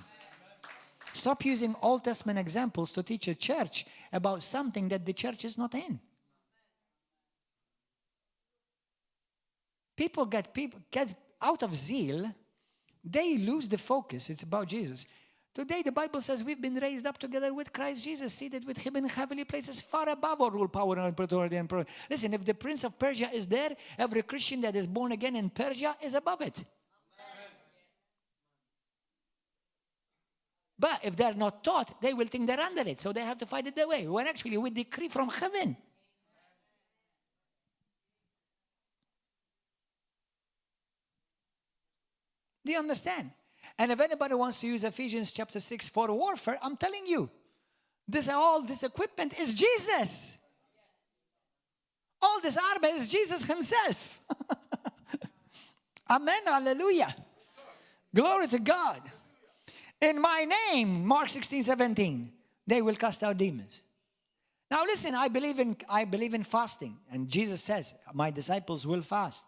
Stop using Old Testament examples to teach a church about something that the church is not in. People get out of zeal. They lose the focus. It's about Jesus. Today, the Bible says we've been raised up together with Christ Jesus, seated with him in heavenly places, far above all rule, power, and authority. Listen, if the prince of Persia is there, every Christian that is born again in Persia is above it. But if they're not taught, they will think they're under it, so they have to fight it their way. When actually we decree from heaven. Do you understand? And if anybody wants to use Ephesians chapter 6 for warfare, I'm telling you, all this equipment is Jesus. All this armor is Jesus himself. Amen, hallelujah. Glory to God. In my name, Mark 16:17, they will cast out demons. Now listen, I believe in fasting. And Jesus says, my disciples will fast.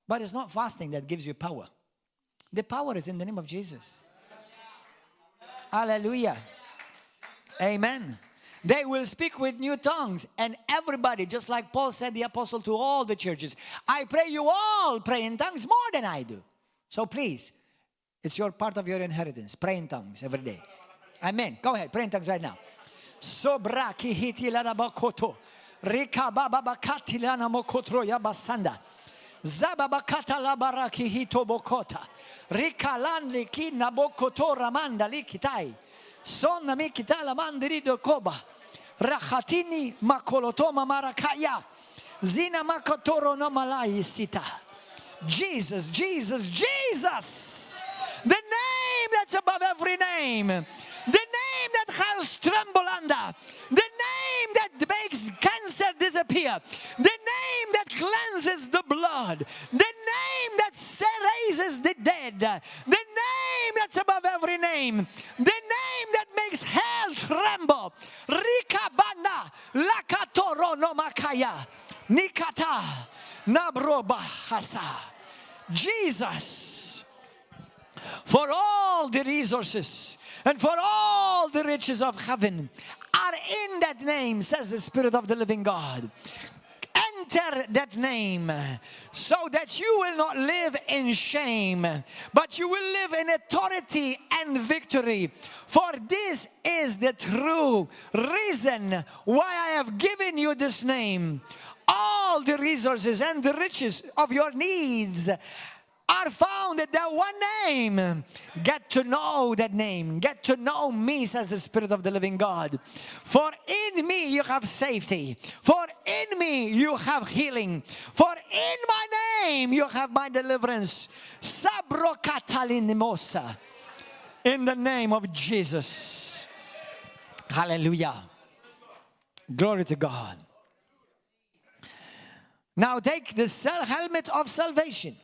But it's not fasting that gives you power. The power is in the name of Jesus. Hallelujah. Amen. They will speak with new tongues. And everybody, just like Paul said, the apostle, to all the churches, I pray you all pray in tongues more than I do. So please, it's your part of your inheritance. Pray in tongues every day. Amen. Go ahead. Pray in tongues right now. Rika baba bakati lana mokotro yabasanda. Zaba bakata la baraki hito bokota. Rika lan liki nabokoto ramanda likitai. Sonna mikita la mandirido koba. Rakhatini makolotoma marakaya. Zina makotoro no malai sita. Jesus, Jesus, Jesus. The name that's above every name. The name that hells tremble under. The name that makes cancer disappear. The name that cleanses the blood. The name that raises the dead. The name that's above every name. The name that makes hell tremble. Rikabana lakatoro no makaya. Nikata nabroba hasa. Jesus. For all the resources and for all the riches of heaven are in that name, says the Spirit of the living God. Enter that name so that you will not live in shame, but you will live in authority and victory. For this is the true reason why I have given you this name. All the resources and the riches of your needs are found in that one name. Get to know that name. Get to know me, says the Spirit of the living God. For in me you have safety. For in me you have healing. For in my name you have my deliverance. Sabrokatalimosa. In the name of Jesus. Hallelujah. Glory to God. Now take the helmet of salvation.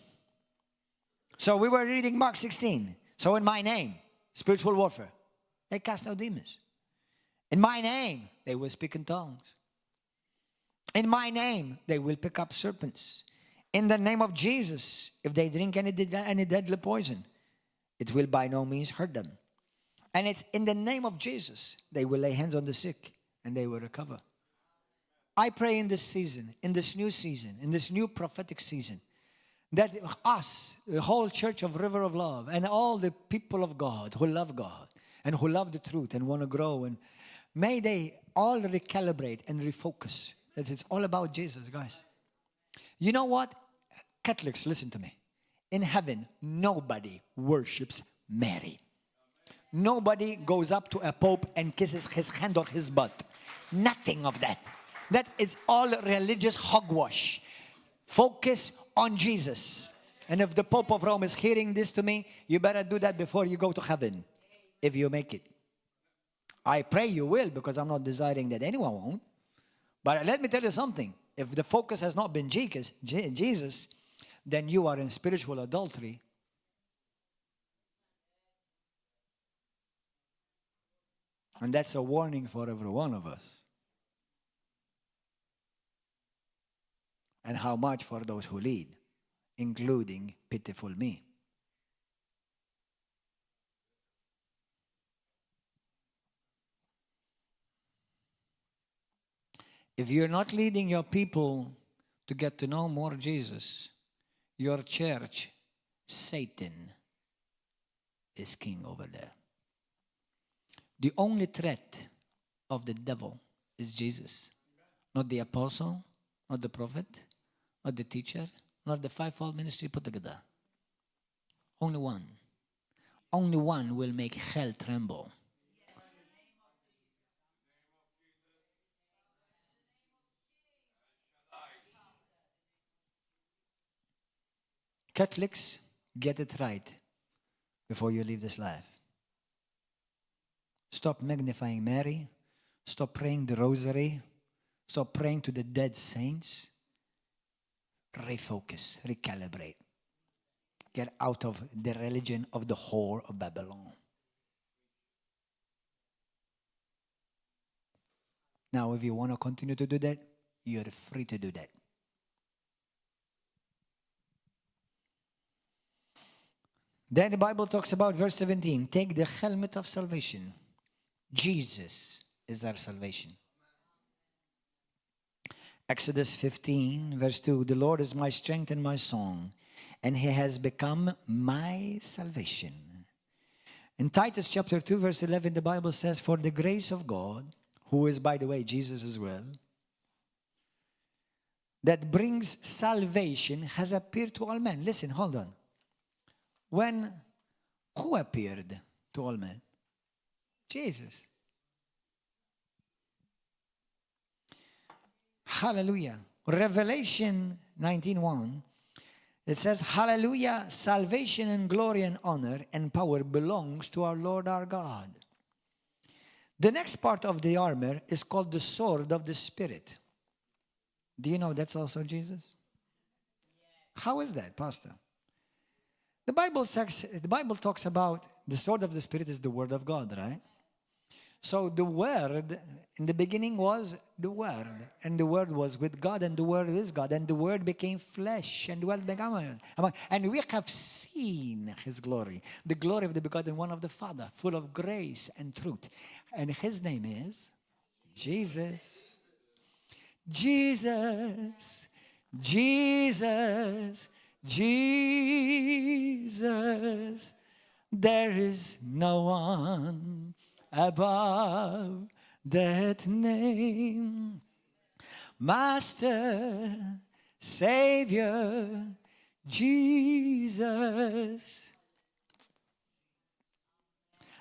So we were reading Mark 16. So in my name, spiritual warfare, they cast out demons. In my name, they will speak in tongues. In my name, they will pick up serpents. In the name of Jesus, if they drink any deadly poison, it will by no means hurt them. And it's in the name of Jesus, they will lay hands on the sick and they will recover. I pray in this season, in this new season, in this new prophetic season, that us, the whole church of River of Love, and all the people of God who love God and who love the truth and want to grow, and may they all recalibrate and refocus that it's all about Jesus, guys. You know what? Catholics, listen to me. In heaven, nobody worships Mary. Nobody goes up to a pope and kisses his hand or his butt. Nothing of that. That is all religious hogwash. Focus on Jesus. And if the Pope of Rome is hearing this to me, you better do that before you go to heaven, if you make it. I pray you will, because I'm not desiring that anyone won't. But let me tell you something. If the focus has not been Jesus, then you are in spiritual adultery. And that's a warning for every one of us. And how much for those who lead, including pitiful me. If you're not leading your people to get to know more Jesus, your church, Satan, is king over there. The only threat of the devil is Jesus, not the apostle, not the prophet, not the teacher, not the fivefold ministry put together. Only one. Only one will make hell tremble. Catholics, get it right before you leave this life. Stop magnifying Mary. Stop praying the rosary. Stop praying to the dead saints. Refocus, recalibrate. Get out of the religion of the whore of Babylon. Now, if you want to continue to do that, you're free to do that. Then the Bible talks about verse 17. Take the helmet of salvation. Jesus is our salvation. Exodus 15, verse 2. The Lord is my strength and my song, and he has become my salvation. In Titus chapter 2, verse 11, the Bible says, for the grace of God, who is, by the way, Jesus as well, that brings salvation has appeared to all men. Listen, hold on. Who appeared to all men? Jesus. Hallelujah. Revelation 19:1, it says, hallelujah, salvation and glory and honor and power belongs to our Lord our God. The next part of the armor is called the sword of the Spirit. Do you know that's also Jesus? How is that, Pastor? The Bible talks about the sword of the Spirit is the Word of God, right? So the Word, in the beginning was the Word, and the Word was with God, and the Word is God, and the Word became flesh and dwelt among us. And we have seen His glory, the glory of the begotten one of the Father, full of grace and truth. And His name is Jesus. Jesus, Jesus, Jesus. There is no one above that name. Master, Savior, Jesus.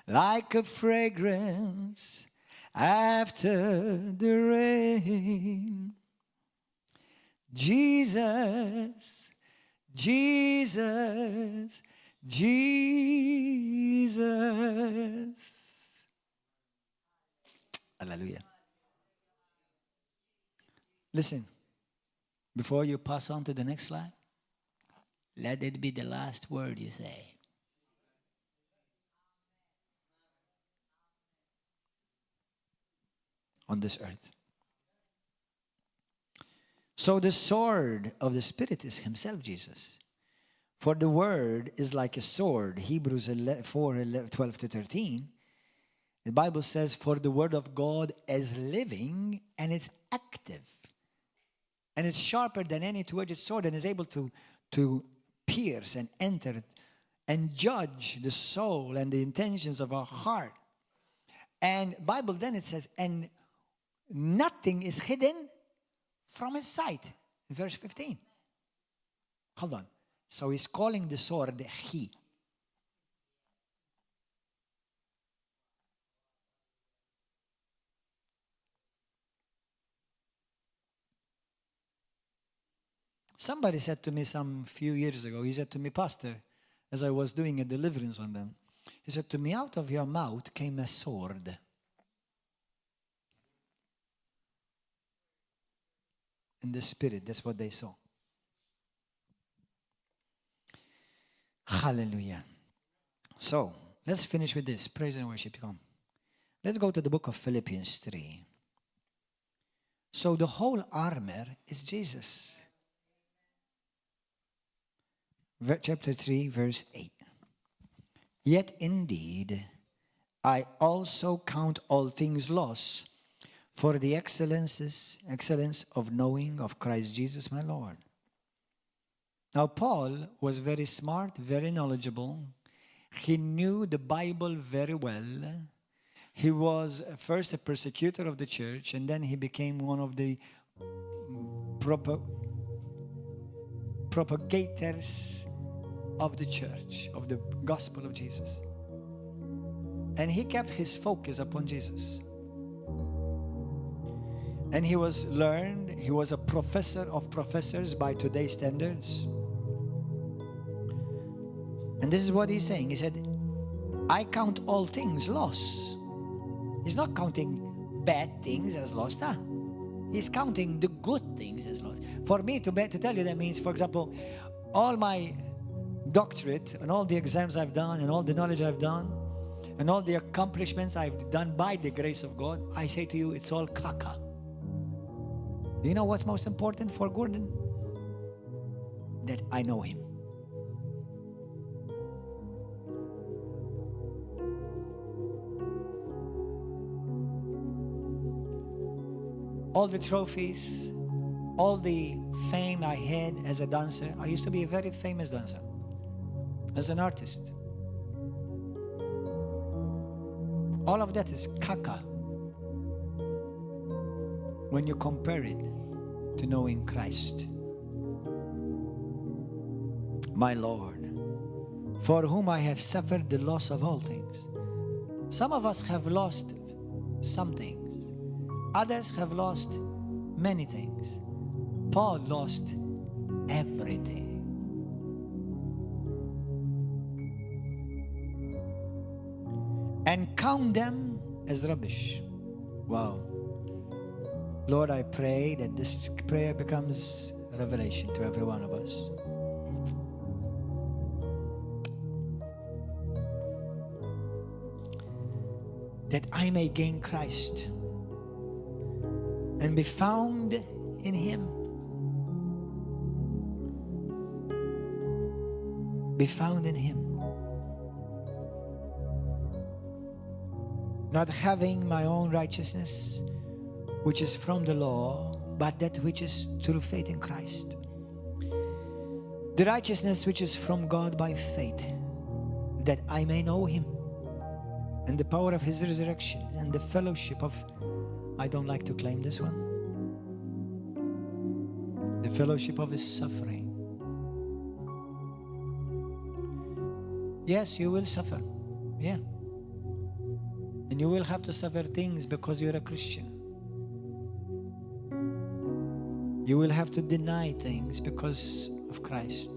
Like a fragrance after the rain. Jesus, Jesus, Jesus. Hallelujah. Listen, before you pass on to the next slide, let it be the last word you say. On this earth. So the sword of the Spirit is Himself, Jesus. For the word is like a sword, Hebrews 4:12-13. The Bible says, for the word of God is living and it's active. And it's sharper than any two-edged sword and is able to pierce and enter and judge the soul and the intentions of our heart. And Bible then it says, and nothing is hidden from His sight. In verse 15. Hold on. So He's calling the sword He. Somebody said to me some few years ago, he said to me, Pastor, as I was doing a deliverance on them, he said to me, out of your mouth came a sword. In the Spirit, that's what they saw. Hallelujah. So, let's finish with this. Praise and worship. Come. Let's go to the book of Philippians 3. So, the whole armor is Jesus. Chapter 3, verse 8. Yet indeed, I also count all things loss for the excellence of knowing of Christ Jesus my Lord. Now Paul was very smart, very knowledgeable. He knew the Bible very well. He was first a persecutor of the church, and then he became one of the propagators of the church, of the gospel of Jesus. And he kept his focus upon Jesus. And he was learned, he was a professor of professors by today's standards. And this is what he's saying. He said, I count all things loss. He's not counting bad things as lost. He's counting the good things as lost. For me to tell you, that means, for example, all my doctorate and all the exams I've done and all the knowledge I've done and all the accomplishments I've done by the grace of God, I say to you, it's all caca. Do you know what's most important for Gordon? That I know Him. All the trophies, all the fame I had as a dancer. I used to be a very famous dancer, as an artist. All of that is caca when you compare it to knowing Christ, my Lord, for whom I have suffered the loss of all things. Some of us have lost some things. Others have lost many things. Paul lost everything. And count them as rubbish. Wow. Lord, I pray that this prayer becomes a revelation to every one of us. That I may gain Christ and be found in Him. Be found in Him. Not having my own righteousness, which is from the law, but that which is through faith in Christ. The righteousness which is from God by faith, that I may know Him, and the power of His resurrection, and the fellowship of, I don't like to claim this one, the fellowship of His suffering. Yes, you will suffer. Yeah. And you will have to suffer things because you're a Christian. You will have to deny things because of Christ.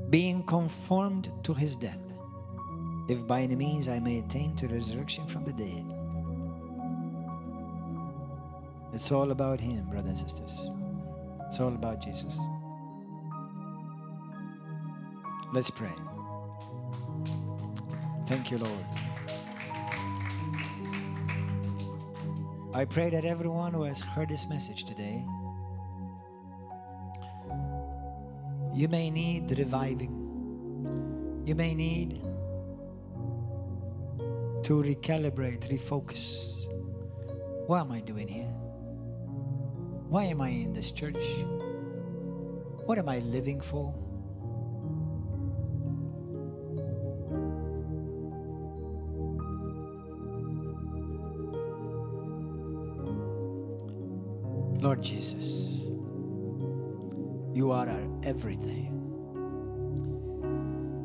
Being conformed to His death, if by any means I may attain to resurrection from the dead. It's all about Him, brothers and sisters. It's all about Jesus. Let's pray. Thank you, Lord. I pray that everyone who has heard this message today, you may need reviving. You may need to recalibrate, refocus. What am I doing here? Why am I in this church? What am I living for? Lord Jesus, you are our everything.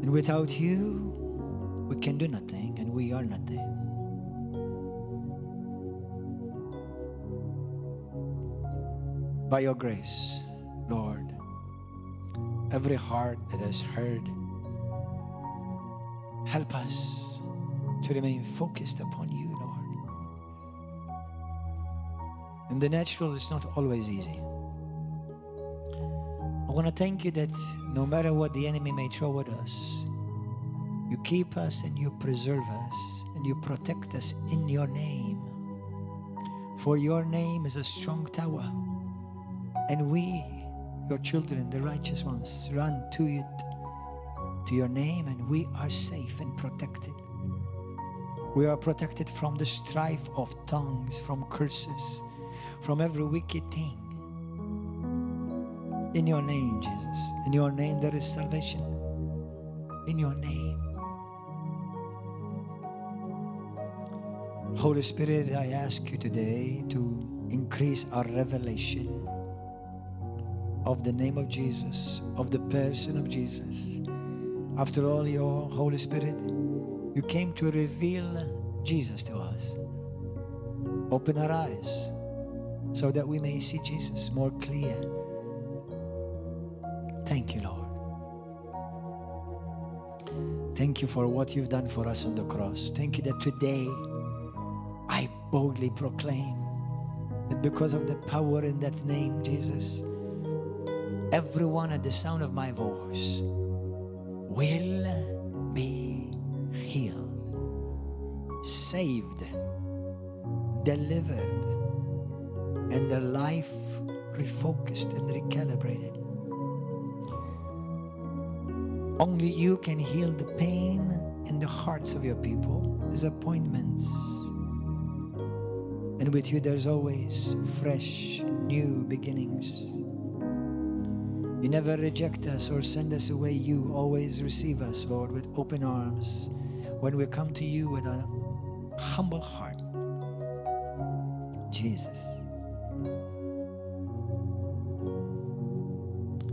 And without you, we can do nothing, and we are nothing. By your grace, Lord, every heart that has heard, help us to remain focused upon you, Lord. And the natural is not always easy. I want to thank you that no matter what the enemy may throw at us, you keep us and you preserve us and you protect us in your name. For your name is a strong tower, and we, your children, the righteous ones, run to it, to your name, and we are safe and protected. We are protected from the strife of tongues, from curses, from every wicked thing. In your name, Jesus. In your name there is salvation. In your name. Holy Spirit, I ask you today to increase our revelation of the name of Jesus, of the person of Jesus. After all, your Holy Spirit, you came to reveal Jesus to us. Open our eyes so that we may see Jesus more clear. Thank you, Lord. Thank you for what you've done for us on the cross. Thank you that today I boldly proclaim that because of the power in that name, Jesus, everyone at the sound of my voice will be healed, saved, delivered, and their life refocused and recalibrated. Only you can heal the pain in the hearts of your people, disappointments. And with you there's always fresh, new beginnings. You never reject us or send us away. You always receive us, Lord, with open arms when we come to you with a humble heart. Jesus.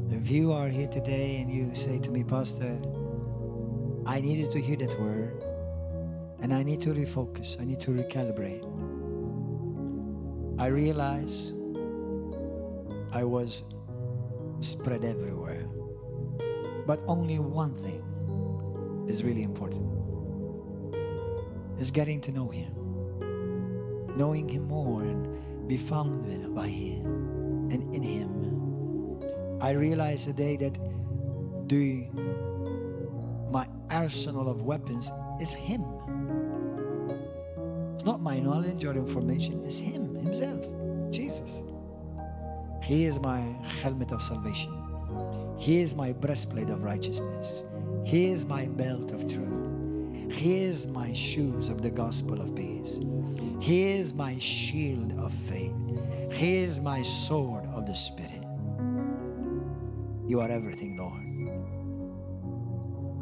If you are here today and you say to me, Pastor, I needed to hear that word and I need to refocus, I need to recalibrate. I realize I was spread everywhere. But only one thing is really important. Is getting to know Him. Knowing Him more and be found by Him and in Him. I realize today that my arsenal of weapons is Him. It's not my knowledge or information, it's Him, Himself, Jesus. He is my helmet of salvation. He is my breastplate of righteousness. He is my belt of truth. He is my shoes of the gospel of peace. He is my shield of faith. He is my sword of the Spirit. You are everything, Lord.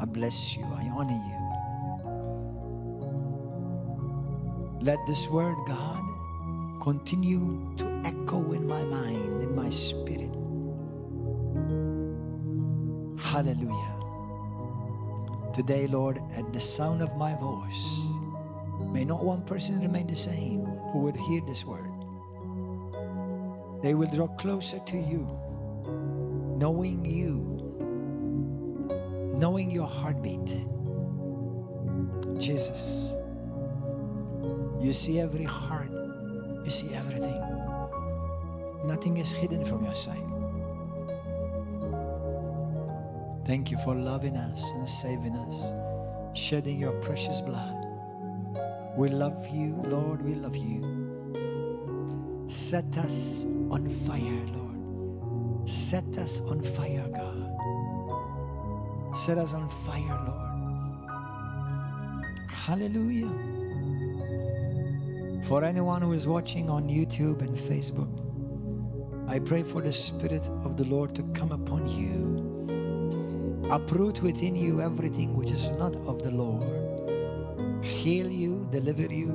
I bless you. I honor you. Let this word, God, continue to echo in my mind, in my spirit. Hallelujah. Today, Lord, at the sound of my voice, may not one person remain the same who would hear this word. They will draw closer to you, knowing you, knowing your heartbeat. Jesus, you see every heart, you see everything. Nothing is hidden from your sight. Thank you for loving us and saving us, shedding your precious blood. We love you, Lord, we love you. Set us on fire, Lord. Set us on fire, God. Set us on fire, Lord. Hallelujah. For anyone who is watching on YouTube and Facebook, I pray for the Spirit of the Lord to come upon you. Uproot within you everything which is not of the Lord. Heal you, deliver you.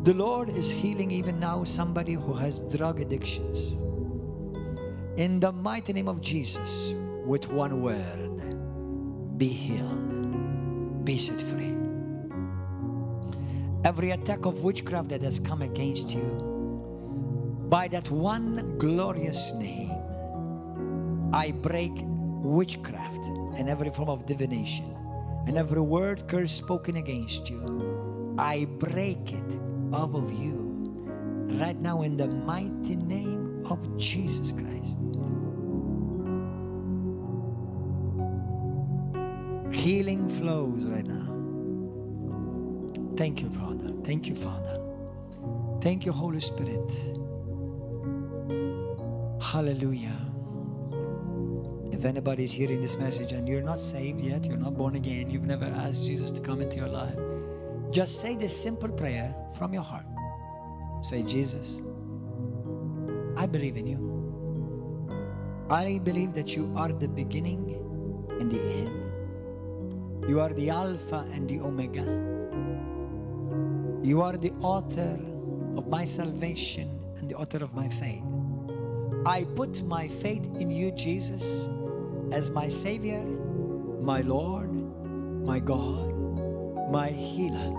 The Lord is healing even now somebody who has drug addictions. In the mighty name of Jesus, with one word, be healed, be set free. Every attack of witchcraft that has come against you, by that one glorious name, I break witchcraft and every form of divination and every word curse spoken against you. I break it off of you right now in the mighty name of Jesus Christ. Healing flows right now. Thank you, Father. Thank you, Father. Thank you, Holy Spirit. Hallelujah. If anybody's hearing this message and you're not saved yet, you're not born again, you've never asked Jesus to come into your life, just say this simple prayer from your heart. Say, Jesus, I believe in you. I believe that you are the beginning and the end. You are the Alpha and the Omega. You are the author of my salvation and the author of my faith. I put my faith in you, Jesus, as my Savior, my Lord, my God, my healer.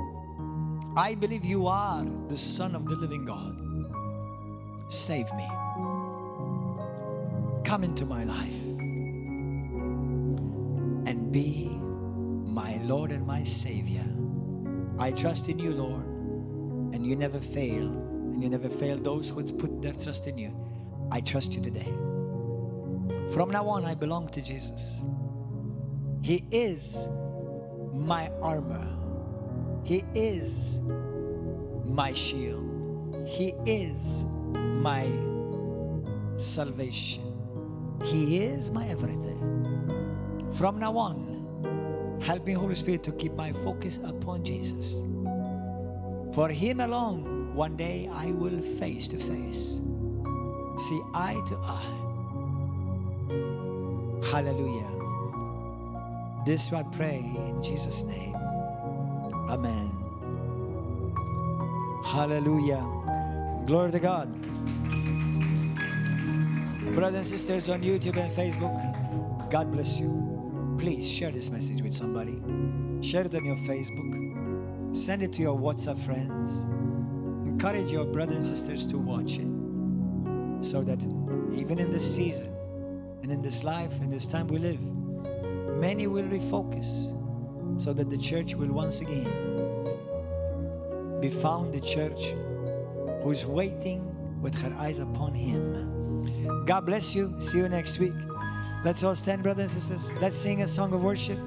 I believe you are the Son of the living God. Save me. Come into my life and be my Lord and my Savior. I trust in you, Lord, and you never fail, and you never fail those who put their trust in you. I trust you today. From now on, I belong to Jesus. He is my armor. He is my shield. He is my salvation. He is my everything. From now on, help me, Holy Spirit, to keep my focus upon Jesus. For Him alone, one day I will face to face, see eye to eye. Hallelujah. This I pray in Jesus' name. Amen. Hallelujah. Glory to God. Brothers and sisters on YouTube and Facebook, God bless you. Please share this message with somebody. Share it on your Facebook. Send it to your WhatsApp friends. Encourage your brothers and sisters to watch it, so that even in this season and in this life, in this time we live, many will refocus, so that the church will once again be found the church who is waiting with her eyes upon Him. God bless you. See you next week. Let's all stand, brothers and sisters. Let's sing a song of worship.